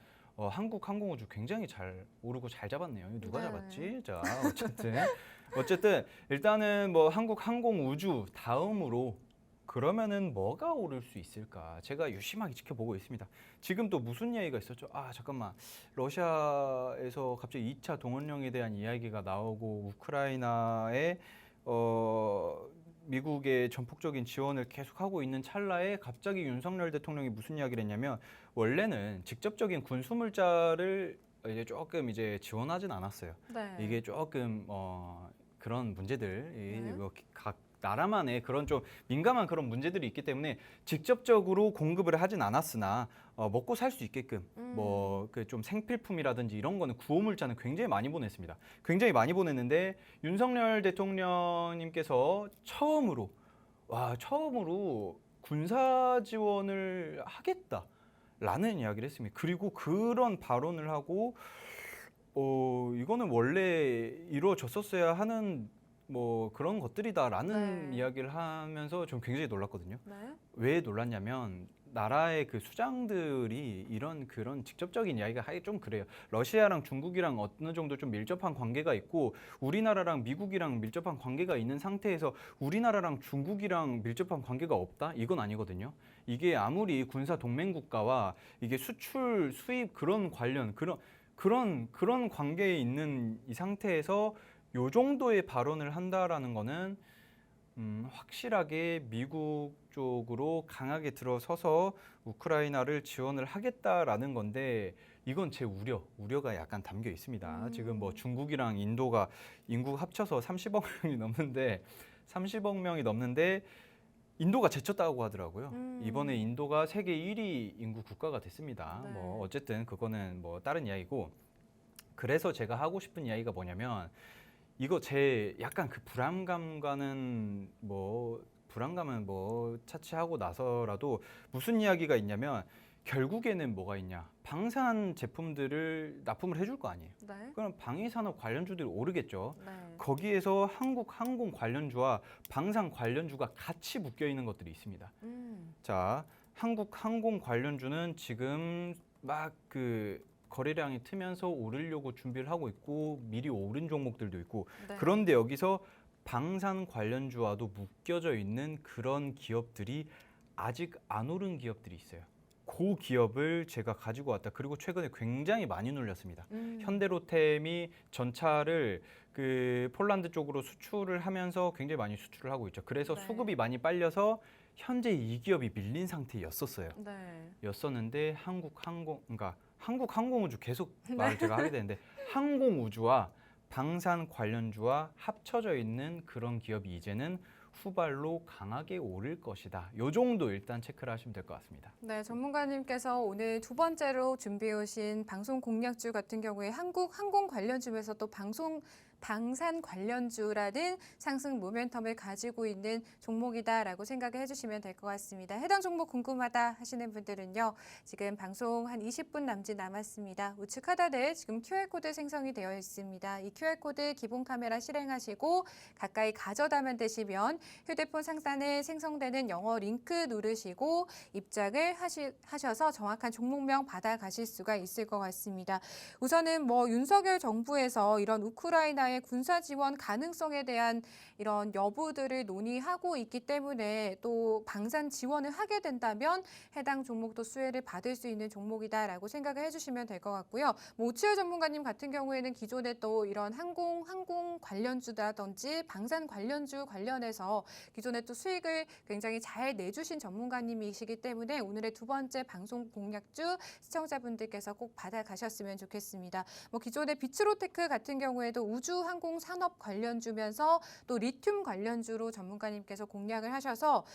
한국 항공우주 굉장히 잘 오르고 잘 잡았네요. 이거 누가 네. 잡았지? 자, 어쨌든 일단은 뭐 한국 항공우주 다음으로 그러면은 뭐가 오를 수 있을까? 제가 유심하게 지켜보고 있습니다. 지금 또 무슨 이야기가 있었죠? 잠깐만. 러시아에서 갑자기 2차 동원령에 대한 이야기가 나오고 우크라이나에 미국의 전폭적인 지원을 계속하고 있는 찰나에 갑자기 윤석열 대통령이 무슨 이야기를 했냐면 원래는 직접적인 군수물자를 이제 조금 이제 지원하진 않았어요. 네. 이게 조금 그런 문제들, 네. 각 나라만의 그런 좀 민감한 그런 문제들이 있기 때문에 직접적으로 공급을 하진 않았으나 먹고 살 수 있게끔 뭐 그 좀 생필품이라든지 이런 거는 구호물자는 굉장히 많이 보냈습니다. 굉장히 많이 보냈는데 윤석열 대통령님께서 처음으로 군사 지원을 하겠다라는 이야기를 했습니다. 그리고 그런 발언을 하고 이거는 원래 이루어졌었어야 하는 뭐 그런 것들이다라는 네. 이야기를 하면서 좀 굉장히 놀랐거든요. 네. 왜 놀랐냐면 나라의 그 수장들이 이런 그런 직접적인 이야기가 하기 좀 그래요. 러시아랑 중국이랑 어느 정도 좀 밀접한 관계가 있고 우리나라랑 미국이랑 밀접한 관계가 있는 상태에서 우리나라랑 중국이랑 밀접한 관계가 없다? 이건 아니거든요. 이게 아무리 군사 동맹 국가와 이게 수출, 수입 그런 관련 그런 관계에 있는 이 상태에서 요 정도의 발언을 한다라는 거는 확실하게 미국 쪽으로 강하게 들어서서 우크라이나를 지원을 하겠다라는 건데 이건 제 우려가 약간 담겨 있습니다. 지금 뭐 중국이랑 인도가 인구 합쳐서 30억 명이 넘는데 인도가 제쳤다고 하더라고요. 이번에 인도가 세계 1위 인구 국가가 됐습니다. 네. 뭐 어쨌든 그거는 뭐 다른 이야기고 그래서 제가 하고 싶은 이야기가 뭐냐면 이거 제 약간 그 불안감은 뭐 차치하고 나서라도 무슨 이야기가 있냐면 결국에는 뭐가 있냐 방산 제품들을 납품을 해줄 거 아니에요. 네. 그럼 방위산업 관련주들이 오르겠죠. 네. 거기에서 한국 항공 관련주와 방산 관련주가 같이 묶여 있는 것들이 있습니다. 자, 한국 항공 관련주는 지금 막 그 거래량이 트면서 오르려고 준비를 하고 있고 미리 오른 종목들도 있고 네. 그런데 여기서 방산 관련주와도 묶여져 있는 그런 기업들이 아직 안 오른 기업들이 있어요. 그 기업을 제가 가지고 왔다. 그리고 최근에 굉장히 많이 눌렸습니다. 현대로템이 전차를 그 폴란드 쪽으로 수출을 하면서 굉장히 많이 수출을 하고 있죠. 그래서 네. 수급이 많이 빨려서 현재 이 기업이 밀린 상태였었어요. 네. 였었는데 한국 항공우주 계속 말을 제가 하게 되는데 항공우주와 방산 관련주와 합쳐져 있는 그런 기업이 이제는 후발로 강하게 오를 것이다. 요 정도 일단 체크를 하시면 될 것 같습니다. 네, 전문가님께서 오늘 두 번째로 준비해 오신 방송 공략주 같은 경우에 한국 항공 관련주에서 또 방산 관련주라는 상승 모멘텀을 가지고 있는 종목이다라고 생각을 해주시면 될 것 같습니다. 해당 종목 궁금하다 하시는 분들은요. 지금 방송 한 20분 남짓 남았습니다. 우측 하단에 지금 QR코드 생성이 되어 있습니다. 이 QR코드 기본 카메라 실행하시고 가까이 가져다만 되시면 휴대폰 상단에 생성되는 영어 링크 누르시고 입장을 하셔서 정확한 종목명 받아가실 수가 있을 것 같습니다. 우선은 뭐 윤석열 정부에서 이런 우크라이나의 군사 지원 가능성에 대한 이런 여부들을 논의하고 있기 때문에 또 방산 지원을 하게 된다면 해당 종목도 수혜를 받을 수 있는 종목이다라고 생각을 해주시면 될 것 같고요. 뭐 오치열 전문가님 같은 경우에는 기존에 또 이런 항공 관련주라든지 방산 관련주 관련해서 기존에 또 수익을 굉장히 잘 내주신 전문가님이시기 때문에 오늘의 두 번째 방송 공략주 시청자분들께서 꼭 받아가셨으면 좋겠습니다. 뭐 기존의 비츠로테크 같은 경우에도 우주 항공 산업 관련주면서 또 리튬 관련주로 전문가님께서 공략을 하셔서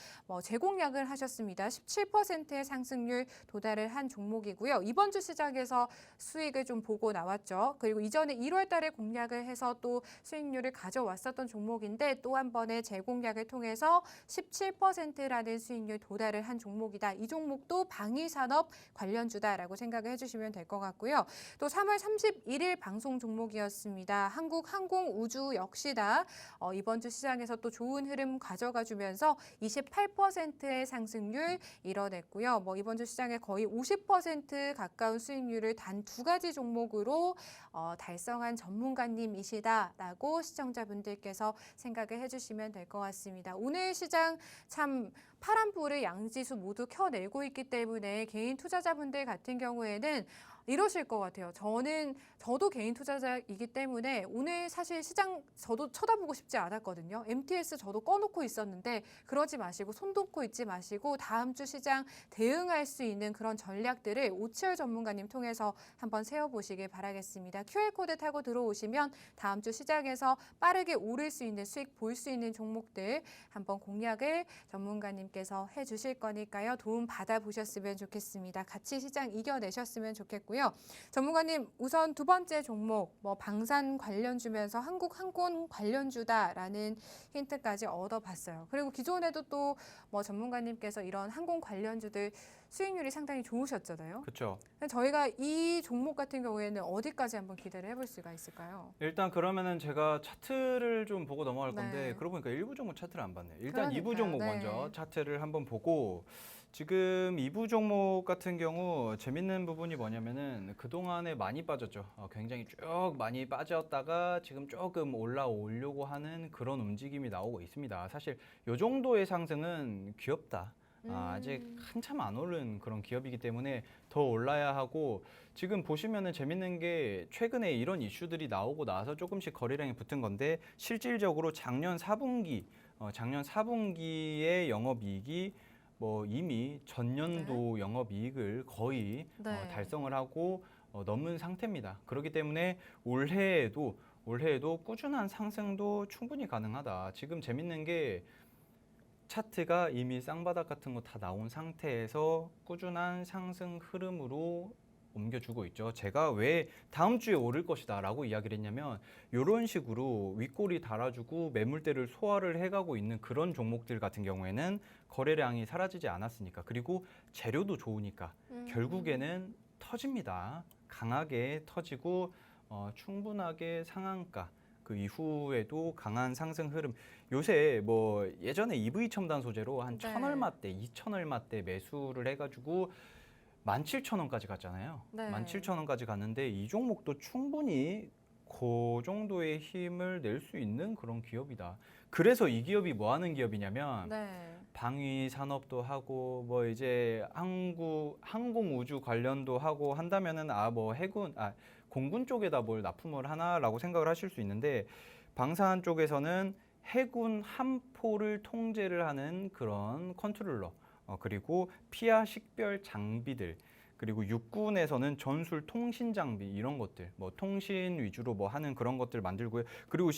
재공략을 하셨습니다. 17%의 상승률 도달을 한 종목이고요. 이번 주 시장에서 수익을 좀 보고 나왔죠. 그리고 이전에 1월 달에 공략을 해서 또 수익률을 가져왔었던 종목인데 또 한 번의 재공략을 통해서 17%라는 수익률 도달을 한 종목이다. 이 종목도 방위산업 관련주다라고 생각을 해주시면 될 것 같고요. 또 3월 31일 방송 종목이었습니다. 한국항공우주 역시나 이번 주 시장에서 또 좋은 흐름 가져가 주면서 28%의 상승률 이뤄냈고요. 뭐 이번 주 시장에 거의 50% 가까운 수익률을 단 두 가지 종목으로 달성한 전문가님이시다라고 시청자분들께서 생각을 해주시면 될 것 같습니다. 오늘 시장 참 파란불을 양지수 모두 켜내고 있기 때문에 개인 투자자분들 같은 경우에는 이러실 것 같아요. 저도 개인 투자자이기 때문에 오늘 사실 시장 저도 쳐다보고 싶지 않았거든요. MTS 저도 꺼놓고 있었는데 그러지 마시고 손 놓고 있지 마시고 다음 주 시장 대응할 수 있는 그런 전략들을 오치열 전문가님 통해서 한번 세워보시길 바라겠습니다. QR코드 타고 들어오시면 다음 주 시장에서 빠르게 오를 수 있는 수익 볼 수 있는 종목들 한번 공략을 전문가님께서 해주실 거니까요. 도움 받아보셨으면 좋겠습니다. 같이 시장 이겨내셨으면 좋겠고요. 전문가님 우선 두 번째 종목 방산 관련주면서 한국항공 관련주다라는 힌트까지 얻어봤어요. 그리고 기존에도 또 전문가님께서 이런 항공 관련주들 수익률이 상당히 좋으셨잖아요. 그렇죠. 저희가 이 종목 같은 경우에는 어디까지 한번 기대를 해볼 수가 있을까요? 일단 그러면은 제가 차트를 좀 보고 넘어갈 건데 네. 그러고 보니까 1부 종목 차트를 안 봤네요. 일단 2부 그러니까요. 종목 네. 먼저 차트를 한번 보고 지금 2부 종목 같은 경우 재밌는 부분이 뭐냐면은 그동안에 많이 빠졌죠. 굉장히 쭉 많이 빠졌다가 지금 조금 올라오려고 하는 그런 움직임이 나오고 있습니다. 사실 이 정도의 상승은 귀엽다. 아직 한참 안 오른 그런 기업이기 때문에 더 올라야 하고 지금 보시면은 재밌는 게 최근에 이런 이슈들이 나오고 나서 조금씩 거래량이 붙은 건데 실질적으로 작년 4분기의 영업이익이 이미 전년도 영업이익을 거의 네. 달성을 하고 넘은 상태입니다. 그렇기 때문에 올해에도 꾸준한 상승도 충분히 가능하다. 지금 재밌는 게 차트가 이미 쌍바닥 같은 거 다 나온 상태에서 꾸준한 상승 흐름으로 옮겨주고 있죠. 제가 왜 다음 주에 오를 것이다 라고 이야기를 했냐면 이런 식으로 윗꼬리 달아주고 매물대를 소화를 해가고 있는 그런 종목들 같은 경우에는 거래량이 사라지지 않았으니까 그리고 재료도 좋으니까 결국에는 터집니다. 강하게 터지고 충분하게 상한가 그 이후에도 강한 상승 흐름. 요새 예전에 EV 첨단 소재로 한 네. 1,000얼마대, 2,000얼마대 매수를 해가지고 17,000원까지 갔잖아요. 네. 17,000원까지 갔는데 이 종목도 충분히 그 정도의 힘을 낼 수 있는 그런 기업이다. 그래서 이 기업이 뭐 하는 기업이냐면 네. 방위 산업도 하고 이제 항공 우주 관련도 하고 한다면은 공군 쪽에다 뭘 납품을 하나라고 생각을 하실 수 있는데 방산 쪽에서는 해군 함포를 통제를 하는 그런 컨트롤러 그리고 피하 식별 장비들 그리고 육군에서는 전술 통신 장비 이런 것들 통신 위주로 하는 그런 것들 만들고요. 그리고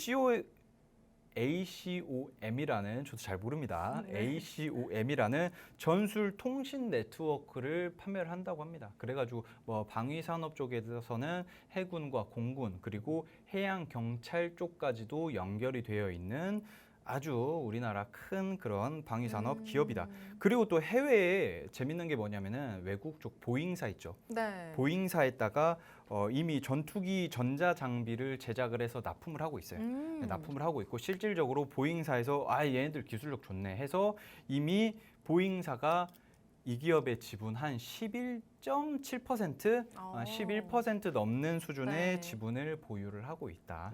ACOM이라는 저도 잘 모릅니다. 네. ACOM이라는 전술 통신 네트워크를 판매를 한다고 합니다. 그래가지고 방위 산업 쪽에서는 해군과 공군 그리고 해양 경찰 쪽까지도 연결이 되어 있는 아주 우리나라 큰 그런 방위 산업 기업이다. 그리고 또 해외에 재밌는 게 뭐냐면은 외국 쪽 보잉사 있죠. 네. 보잉사에다가 이미 전투기 전자 장비를 제작을 해서 납품을 하고 있어요. 납품을 하고 있고 실질적으로 보잉사에서 얘네들 기술력 좋네 해서 이미 보잉사가 이 기업의 지분 한 11.7%, 11% 넘는 수준의 네. 지분을 보유를 하고 있다.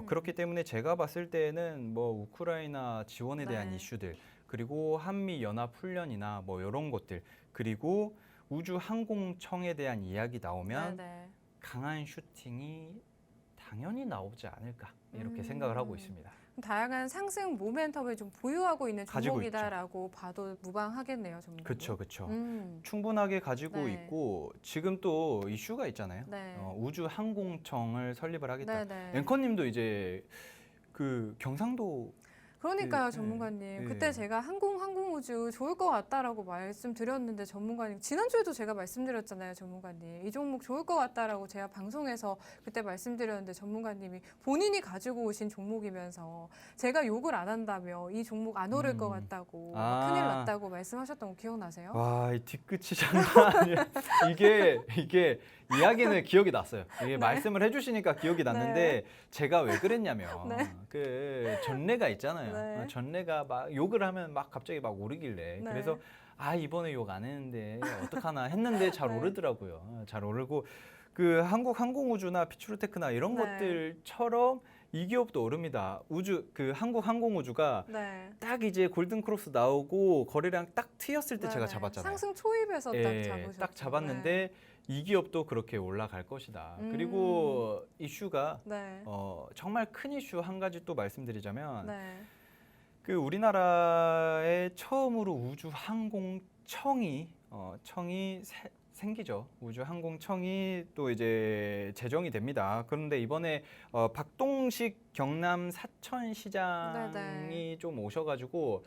그렇기 때문에 제가 봤을 때는 우크라이나 지원에 대한 네. 이슈들 그리고 한미 연합 훈련이나 이런 것들 그리고 우주항공청에 대한 이야기 나오면 네. 강한 슈팅이 당연히 나오지 않을까 이렇게 생각을 하고 있습니다. 다양한 상승 모멘텀을 좀 보유하고 있는 가지고 종목이다라고 봐도 무방하겠네요, 전문가님. 그렇죠. 충분하게 가지고 네. 있고 지금 또 이슈가 있잖아요. 네. 우주항공청을 설립을 하겠다. 네. 앵커님도 이제 그 경상도 그러니까요, 네, 전문가님. 네. 그때 제가 항공우주 좋을 것 같다라고 말씀드렸는데 전문가님 지난주에도 제가 말씀드렸잖아요, 전문가님. 이 종목 좋을 것 같다라고 제가 방송에서 그때 말씀드렸는데 전문가님이 본인이 가지고 오신 종목이면서 제가 욕을 안 한다며 이 종목 안 오를 것 같다고 큰일 났다고 말씀하셨던 거 기억나세요? 와, 이 뒤끝이 장난 아니에요. 이게 이야기는 기억이 났어요. 이게 말씀을 해주시니까 기억이 났는데 제가 왜 그랬냐면 그 전례가 있잖아요. 네. 전례가 막 욕을 하면 막 갑자기 막 오르길래 네. 그래서 이번에 욕 안 했는데 어떡하나 했는데 잘 네. 오르더라고요. 잘 오르고 그 한국 항공우주나 피추르테크나 이런 네. 것들처럼 이 기업도 오릅니다. 우주 그 한국 항공우주가 네. 딱 이제 골든 크로스 나오고 거래량 딱 트였을 때 제가 네네. 잡았잖아요. 상승 초입에서 딱 예, 잡으셨죠. 딱 잡았는데 이 기업도 그렇게 올라갈 것이다. 음. 그리고 이슈가 네. 정말 큰 이슈 한 가지 또 말씀드리자면 네. 그 우리나라에 처음으로 우주항공청이 생기죠. 우주항공청이 또 이제 제정이 됩니다. 그런데 이번에 박동식 경남 사천시장이 네네. 좀 오셔가지고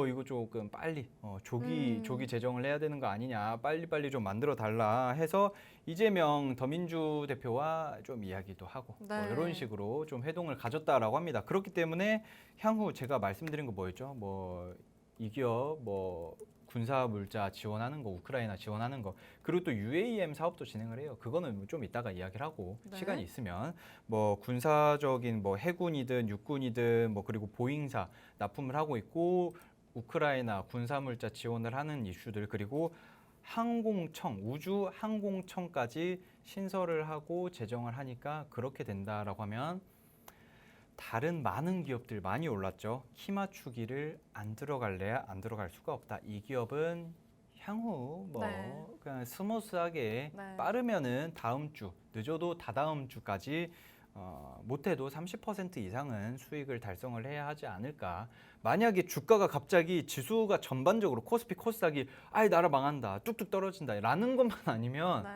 이거 조금 빨리 조기 제정을 해야 되는 거 아니냐, 빨리빨리 좀 만들어 달라 해서 이재명 더민주 대표와 좀 이야기도 하고 네. 이런 식으로 좀 회동을 가졌다라고 합니다. 그렇기 때문에 향후 제가 말씀드린 거 뭐였죠? 뭐 이 기업 뭐 군사 물자 지원하는 거, 우크라이나 지원하는 거, 그리고 또 UAM 사업도 진행을 해요. 그거는 좀 이따가 이야기를 하고 네. 시간이 있으면 뭐 군사적인 뭐 해군이든 육군이든 뭐 그리고 보잉사 납품을 하고 있고 우크라이나 군사 물자 지원을 하는 이슈들, 그리고 항공청, 우주 항공청까지 신설을 하고 제정을 하니까 그렇게 된다라고 하면 다른 많은 기업들 많이 올랐죠. 키 맞추기를 안 들어갈래야 안 들어갈 수가 없다. 이 기업은 향후 뭐 네. 그냥 스무스하게 네. 빠르면은 다음 주, 늦어도 다다음 주까지 못해도 30% 이상은 수익을 달성을 해야 하지 않을까. 만약에 주가가 갑자기 지수가 전반적으로 코스피 코스닥이 아예 나라 망한다, 뚝뚝 떨어진다 라는 것만 아니면 네.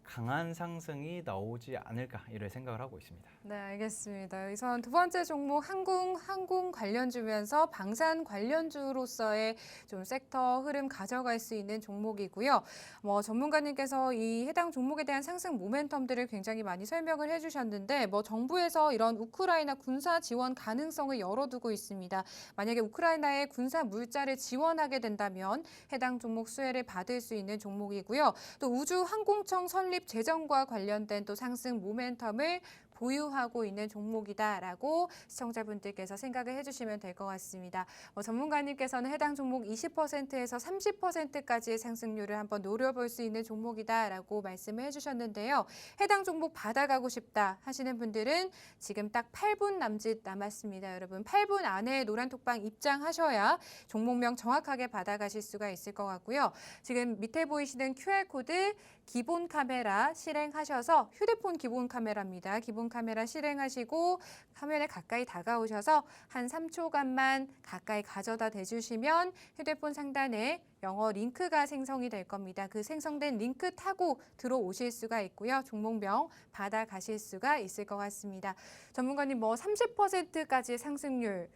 강한 상승이 나오지 않을까 이런 생각을 하고 있습니다. 네, 알겠습니다. 우선 두 번째 종목 항공 관련주면서 방산 관련주로서의 좀 섹터 흐름 가져갈 수 있는 종목이고요. 뭐 전문가님께서 이 해당 종목에 대한 상승 모멘텀들을 굉장히 많이 설명을 해주셨는데, 뭐 정부에서 이런 우크라이나 군사 지원 가능성을 열어두고 있습니다. 만약에 우크라이나에 군사 물자를 지원하게 된다면 해당 종목 수혜를 받을 수 있는 종목이고요. 또 우주 항공청 설립 재정과 관련된 또 상승 모멘텀을 보유하고 있는 종목이다라고 시청자분들께서 생각을 해주시면 될 것 같습니다. 전문가님께서는 해당 종목 20%에서 30%까지의 상승률을 한번 노려볼 수 있는 종목이다라고 말씀을 해주셨는데요. 해당 종목 받아가고 싶다 하시는 분들은 지금 딱 8분 남짓 남았습니다. 여러분 8분 안에 노란톡방 입장하셔야 종목명 정확하게 받아가실 수가 있을 것 같고요. 지금 밑에 보이시는 QR코드 기본 카메라 실행하셔서, 휴대폰 기본 카메라입니다. 기본 카메라 실행하시고 화면에 가까이 다가오셔서 한 3초간만 가까이 가져다 대주시면 휴대폰 상단에 영어 링크가 생성이 될 겁니다. 그 생성된 링크 타고 들어오실 수가 있고요. 종목명 받아가실 수가 있을 것 같습니다. 전문가님 30%까지의 상승률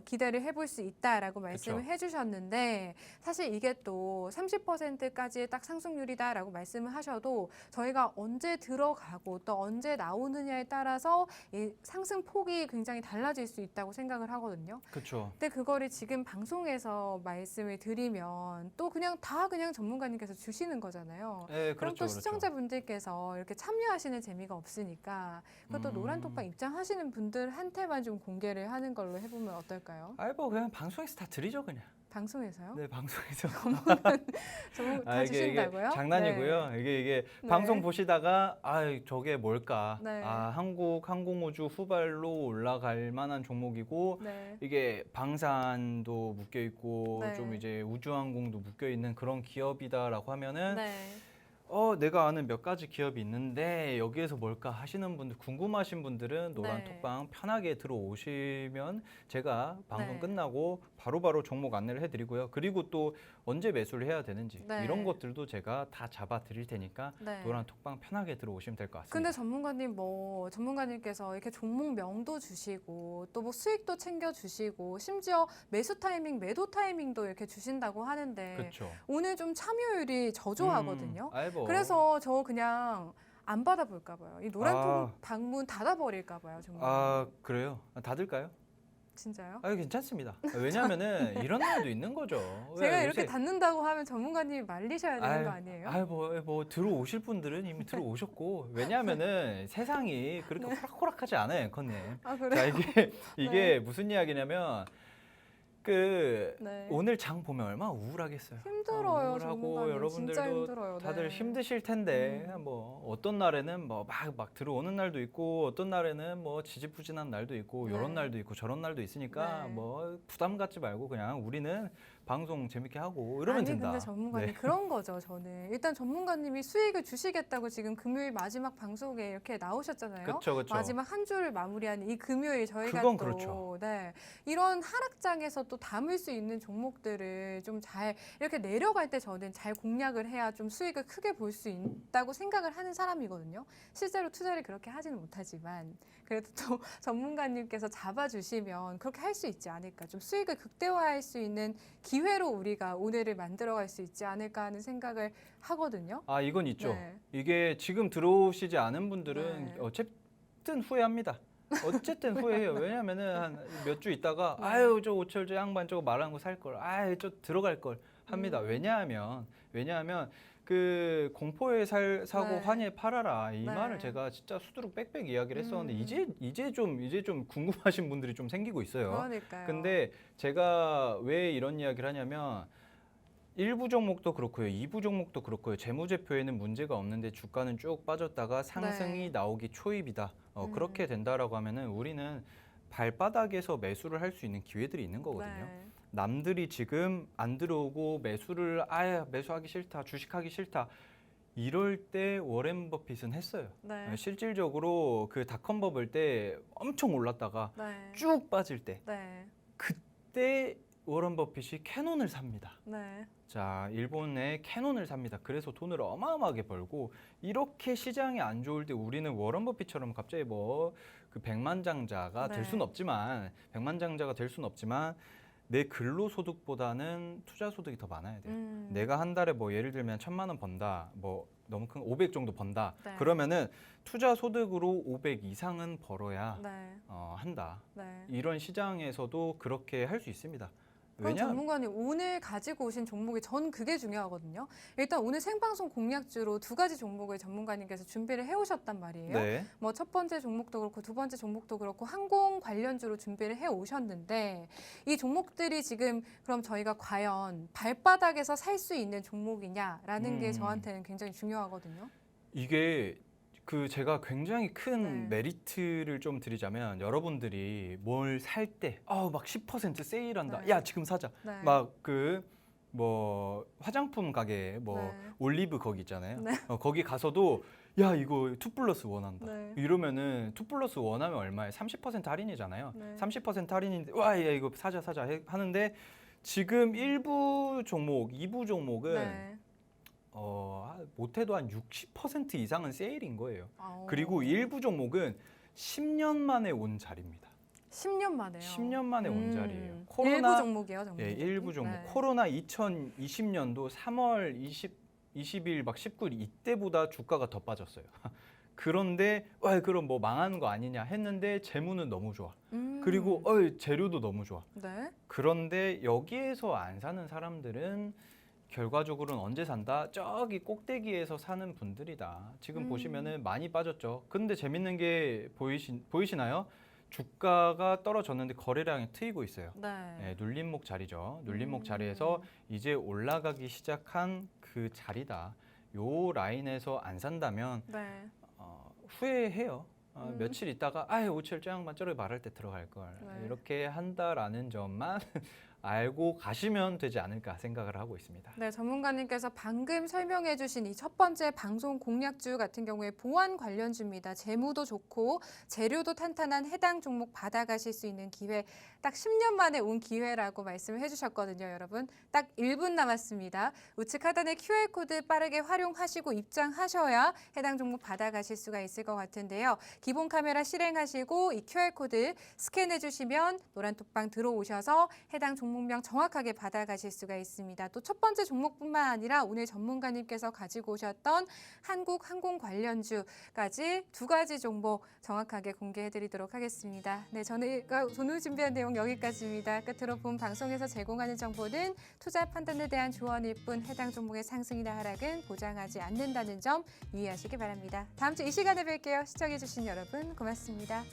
기대를 해볼 수 있다라고 말씀을 그쵸. 해주셨는데, 사실 이게 또 30%까지 딱 상승률이다라고 말씀을 하셔도 저희가 언제 들어가고 또 언제 나오느냐에 따라서 이 상승 폭이 굉장히 달라질 수 있다고 생각을 하거든요. 그렇죠. 근데 그거를 지금 방송에서 말씀을 드리면 또 그냥 전문가님께서 주시는 거잖아요. 네, 그럼 그렇죠, 또 그렇죠. 시청자분들께서 이렇게 참여하시는 재미가 없으니까 그것도 노란톡방 입장하시는 분들한테만 좀 공개를 하는 걸로 해보면 어떨까요? 뭐 그냥 방송에서 다 드리죠 그냥. 방송에서요? 네, 방송에서. 전문 다 주신다고요? 장난이고요. 네. 이게 네. 방송 보시다가 저게 뭘까? 네. 한국 항공우주 후발로 올라갈 만한 종목이고 네. 이게 방산도 묶여 있고 네. 좀 이제 우주항공도 묶여 있는 그런 기업이다라고 하면은 네. 내가 아는 몇 가지 기업이 있는데 여기에서 뭘까 하시는 분들, 궁금하신 분들은 노란톡방 편하게 들어오시면 제가 방송 네. 끝나고 바로바로 종목 안내를 해드리고요. 그리고 또 언제 매수를 해야 되는지 네. 이런 것들도 제가 다 잡아 드릴 테니까 네. 노란톡방 편하게 들어오시면 될 것 같습니다. 근데 전문가님께서 이렇게 종목명도 주시고 또 수익도 챙겨 주시고 심지어 매수 타이밍, 매도 타이밍도 이렇게 주신다고 하는데 그렇죠. 오늘 좀 참여율이 저조하거든요. 뭐. 그래서 저 그냥 안 받아볼까 봐요. 이 노란통 방문 닫아버릴까 봐요. 정말. 그래요? 닫을까요? 진짜요? 괜찮습니다. 왜냐하면은 이런 날도 있는 거죠. 제가 왜 이렇게 요새- 닫는다고 하면 전문가님이 말리셔야 되는 거 아니에요? 뭐 들어오실 분들은 이미 들어오셨고, 왜냐하면은 세상이 그렇게 호락호락하지 않아요, 앵커님. 아, 그래요? 자, 이게 무슨 이야기냐면 네. 오늘 장 보면 얼마나 우울하겠어요. 힘들어요. 우울하고 전문가님. 진짜 여러분들도 힘들어요. 다들 네. 힘드실 텐데 뭐 어떤 날에는 뭐 막 들어오는 날도 있고 어떤 날에는 뭐 지지부진한 날도 있고 네. 이런 날도 있고 저런 날도 있으니까 네. 뭐 부담 갖지 말고 그냥 우리는 방송 재밌게 하고 이러면 아니 된다. 근데 전문가님 네. 그런 거죠. 저는 일단 전문가님이 수익을 주시겠다고 지금 금요일 마지막 방송에 이렇게 나오셨잖아요. 그렇죠, 그렇죠. 마지막 한 주를 마무리하는 이 금요일 저희가 그건 또 그렇죠. 네, 이런 하락장에서 또 담을 수 있는 종목들을 좀 잘 이렇게 내려갈 때 저는 잘 공략을 해야 좀 수익을 크게 볼 수 있다고 생각을 하는 사람이거든요. 실제로 투자를 그렇게 하지는 못하지만 그래도 또 전문가님께서 잡아주시면 그렇게 할 수 있지 않을까. 좀 수익을 극대화할 수 있는 기회로 우리가 오늘을 만들어갈 수 있지 않을까 하는 생각을 하거든요. 아 이건 있죠. 네. 이게 지금 들어오시지 않은 분들은 네. 어쨌든 후회합니다. 어쨌든 후회해요. 왜냐면은 한 몇 주 있다가 네. 아유 저 오철 저 양반 저거 말한 거 살 걸, 아유 저 들어갈 걸 합니다. 왜냐하면 그 공포에 사고 네. 환희에 팔아라 이 네. 말을 제가 진짜 수두룩 빽빽 이야기를 했었는데 이제 좀 궁금하신 분들이 좀 생기고 있어요. 그러니까요. 근데 제가 왜 이런 이야기를 하냐면 일부 종목도 그렇고요, 2부 종목도 그렇고요. 재무제표에는 문제가 없는데 주가는 쭉 빠졌다가 상승이 네. 나오기 초입이다. 그렇게 된다라고 하면은 우리는 발바닥에서 매수를 할 수 있는 기회들이 있는 거거든요. 네. 남들이 지금 안 들어오고 매수를 아예 매수하기 싫다, 주식하기 싫다. 이럴 때 워렌 버핏은 했어요. 네. 실질적으로 그 닷컴 버블 때 엄청 올랐다가 네. 쭉 빠질 때 네. 그때 워런 버핏이 캐논을 삽니다. 네. 자, 일본의 캐논을 삽니다. 그래서 돈을 어마어마하게 벌고 이렇게 시장이 안 좋을 때 우리는 워런 버핏처럼 갑자기 뭐 그 백만장자가 네. 될 수는 없지만 백만장자가 될 수는 없지만 내 근로소득보다는 투자소득이 더 많아야 돼요. 내가 한 달에 뭐 예를 들면 1,000만 원 번다. 뭐 너무 큰 500 정도 번다. 네. 그러면은 투자소득으로 500 이상은 벌어야 네. 한다. 네. 이런 시장에서도 그렇게 할 수 있습니다. 그럼 전문가님 오늘 가지고 오신 종목이 전 그게 중요하거든요. 일단 오늘 생방송 공략주로 두 가지 종목을 전문가님께서 준비를 해오셨단 말이에요. 네. 뭐 첫 번째 종목도 그렇고 두 번째 종목도 그렇고 항공 관련주로 준비를 해오셨는데 이 종목들이 지금 그럼 저희가 과연 발바닥에서 살 수 있는 종목이냐라는 게 저한테는 굉장히 중요하거든요. 이게 그 제가 굉장히 큰 네. 메리트를 좀 드리자면 여러분들이 뭘 살 때 막 10% 세일한다. 네. 야, 지금 사자. 네. 막 그 뭐 화장품 가게 뭐 네. 올리브 거기 있잖아요. 네. 거기 가서도 야, 이거 2+1 한다. 네. 이러면은 2+1 하면 얼마에 30% 할인이잖아요. 네. 30% 할인인데 와, 야, 이거 사자 하는데 지금 일부 종목, 2부 종목은 네. 못해도 한 60% 이상은 세일인 거예요. 아오. 그리고 일부 종목은 10년 만에 온 자리입니다. 10년 만에요. 10년 만에 온 자리예요. 일부 종목이에요, 종목. 예, 일부 종목. 네. 코로나 2020년도 3월 20일 막 19일 이때보다 주가가 더 빠졌어요. 그런데 그럼 뭐 망하는 거 아니냐 했는데 재무는 너무 좋아. 그리고 재료도 너무 좋아. 네. 그런데 여기에서 안 사는 사람들은 결과적으로는 언제 산다? 저기 꼭대기에서 사는 분들이다. 지금 보시면은 많이 빠졌죠. 근데 재밌는 게 보이시나요? 주가가 떨어졌는데 거래량이 트이고 있어요. 네. 네, 눌림목 자리죠. 눌림목 자리에서 이제 올라가기 시작한 그 자리다. 요 라인에서 안 산다면 네. 후회해요. 며칠 있다가 오철 짱만 저렇게 말할 때 들어갈 걸. 네. 이렇게 한다라는 점만 알고 가시면 되지 않을까 생각을 하고 있습니다. 네, 전문가님께서 방금 설명해 주신 이 첫 번째 방송 공략주 같은 경우에 보안 관련주입니다. 재무도 좋고 재료도 탄탄한 해당 종목 받아가실 수 있는 기회, 딱 10년 만에 온 기회라고 말씀을 해주셨거든요, 여러분. 딱 1분 남았습니다. 우측 하단의 QR코드 빠르게 활용하시고 입장하셔야 해당 종목 받아가실 수가 있을 것 같은데요. 기본 카메라 실행하시고 이 QR코드 스캔해 주시면 노란 톡방 들어오셔서 해당 종목명 정확하게 받아가실 수가 있습니다. 또 첫 번째 종목뿐만 아니라 오늘 전문가님께서 가지고 오셨던 한국 항공 관련주까지 두 가지 종목 정확하게 공개해드리도록 하겠습니다. 네, 저희가 오늘 준비한 내용 여기까지입니다. 끝으로 본 방송에서 제공하는 정보는 투자 판단에 대한 조언일 뿐 해당 종목의 상승이나 하락은 보장하지 않는다는 점 유의하시기 바랍니다. 다음 주 이 시간에 뵐게요. 시청해주신 여러분 고맙습니다.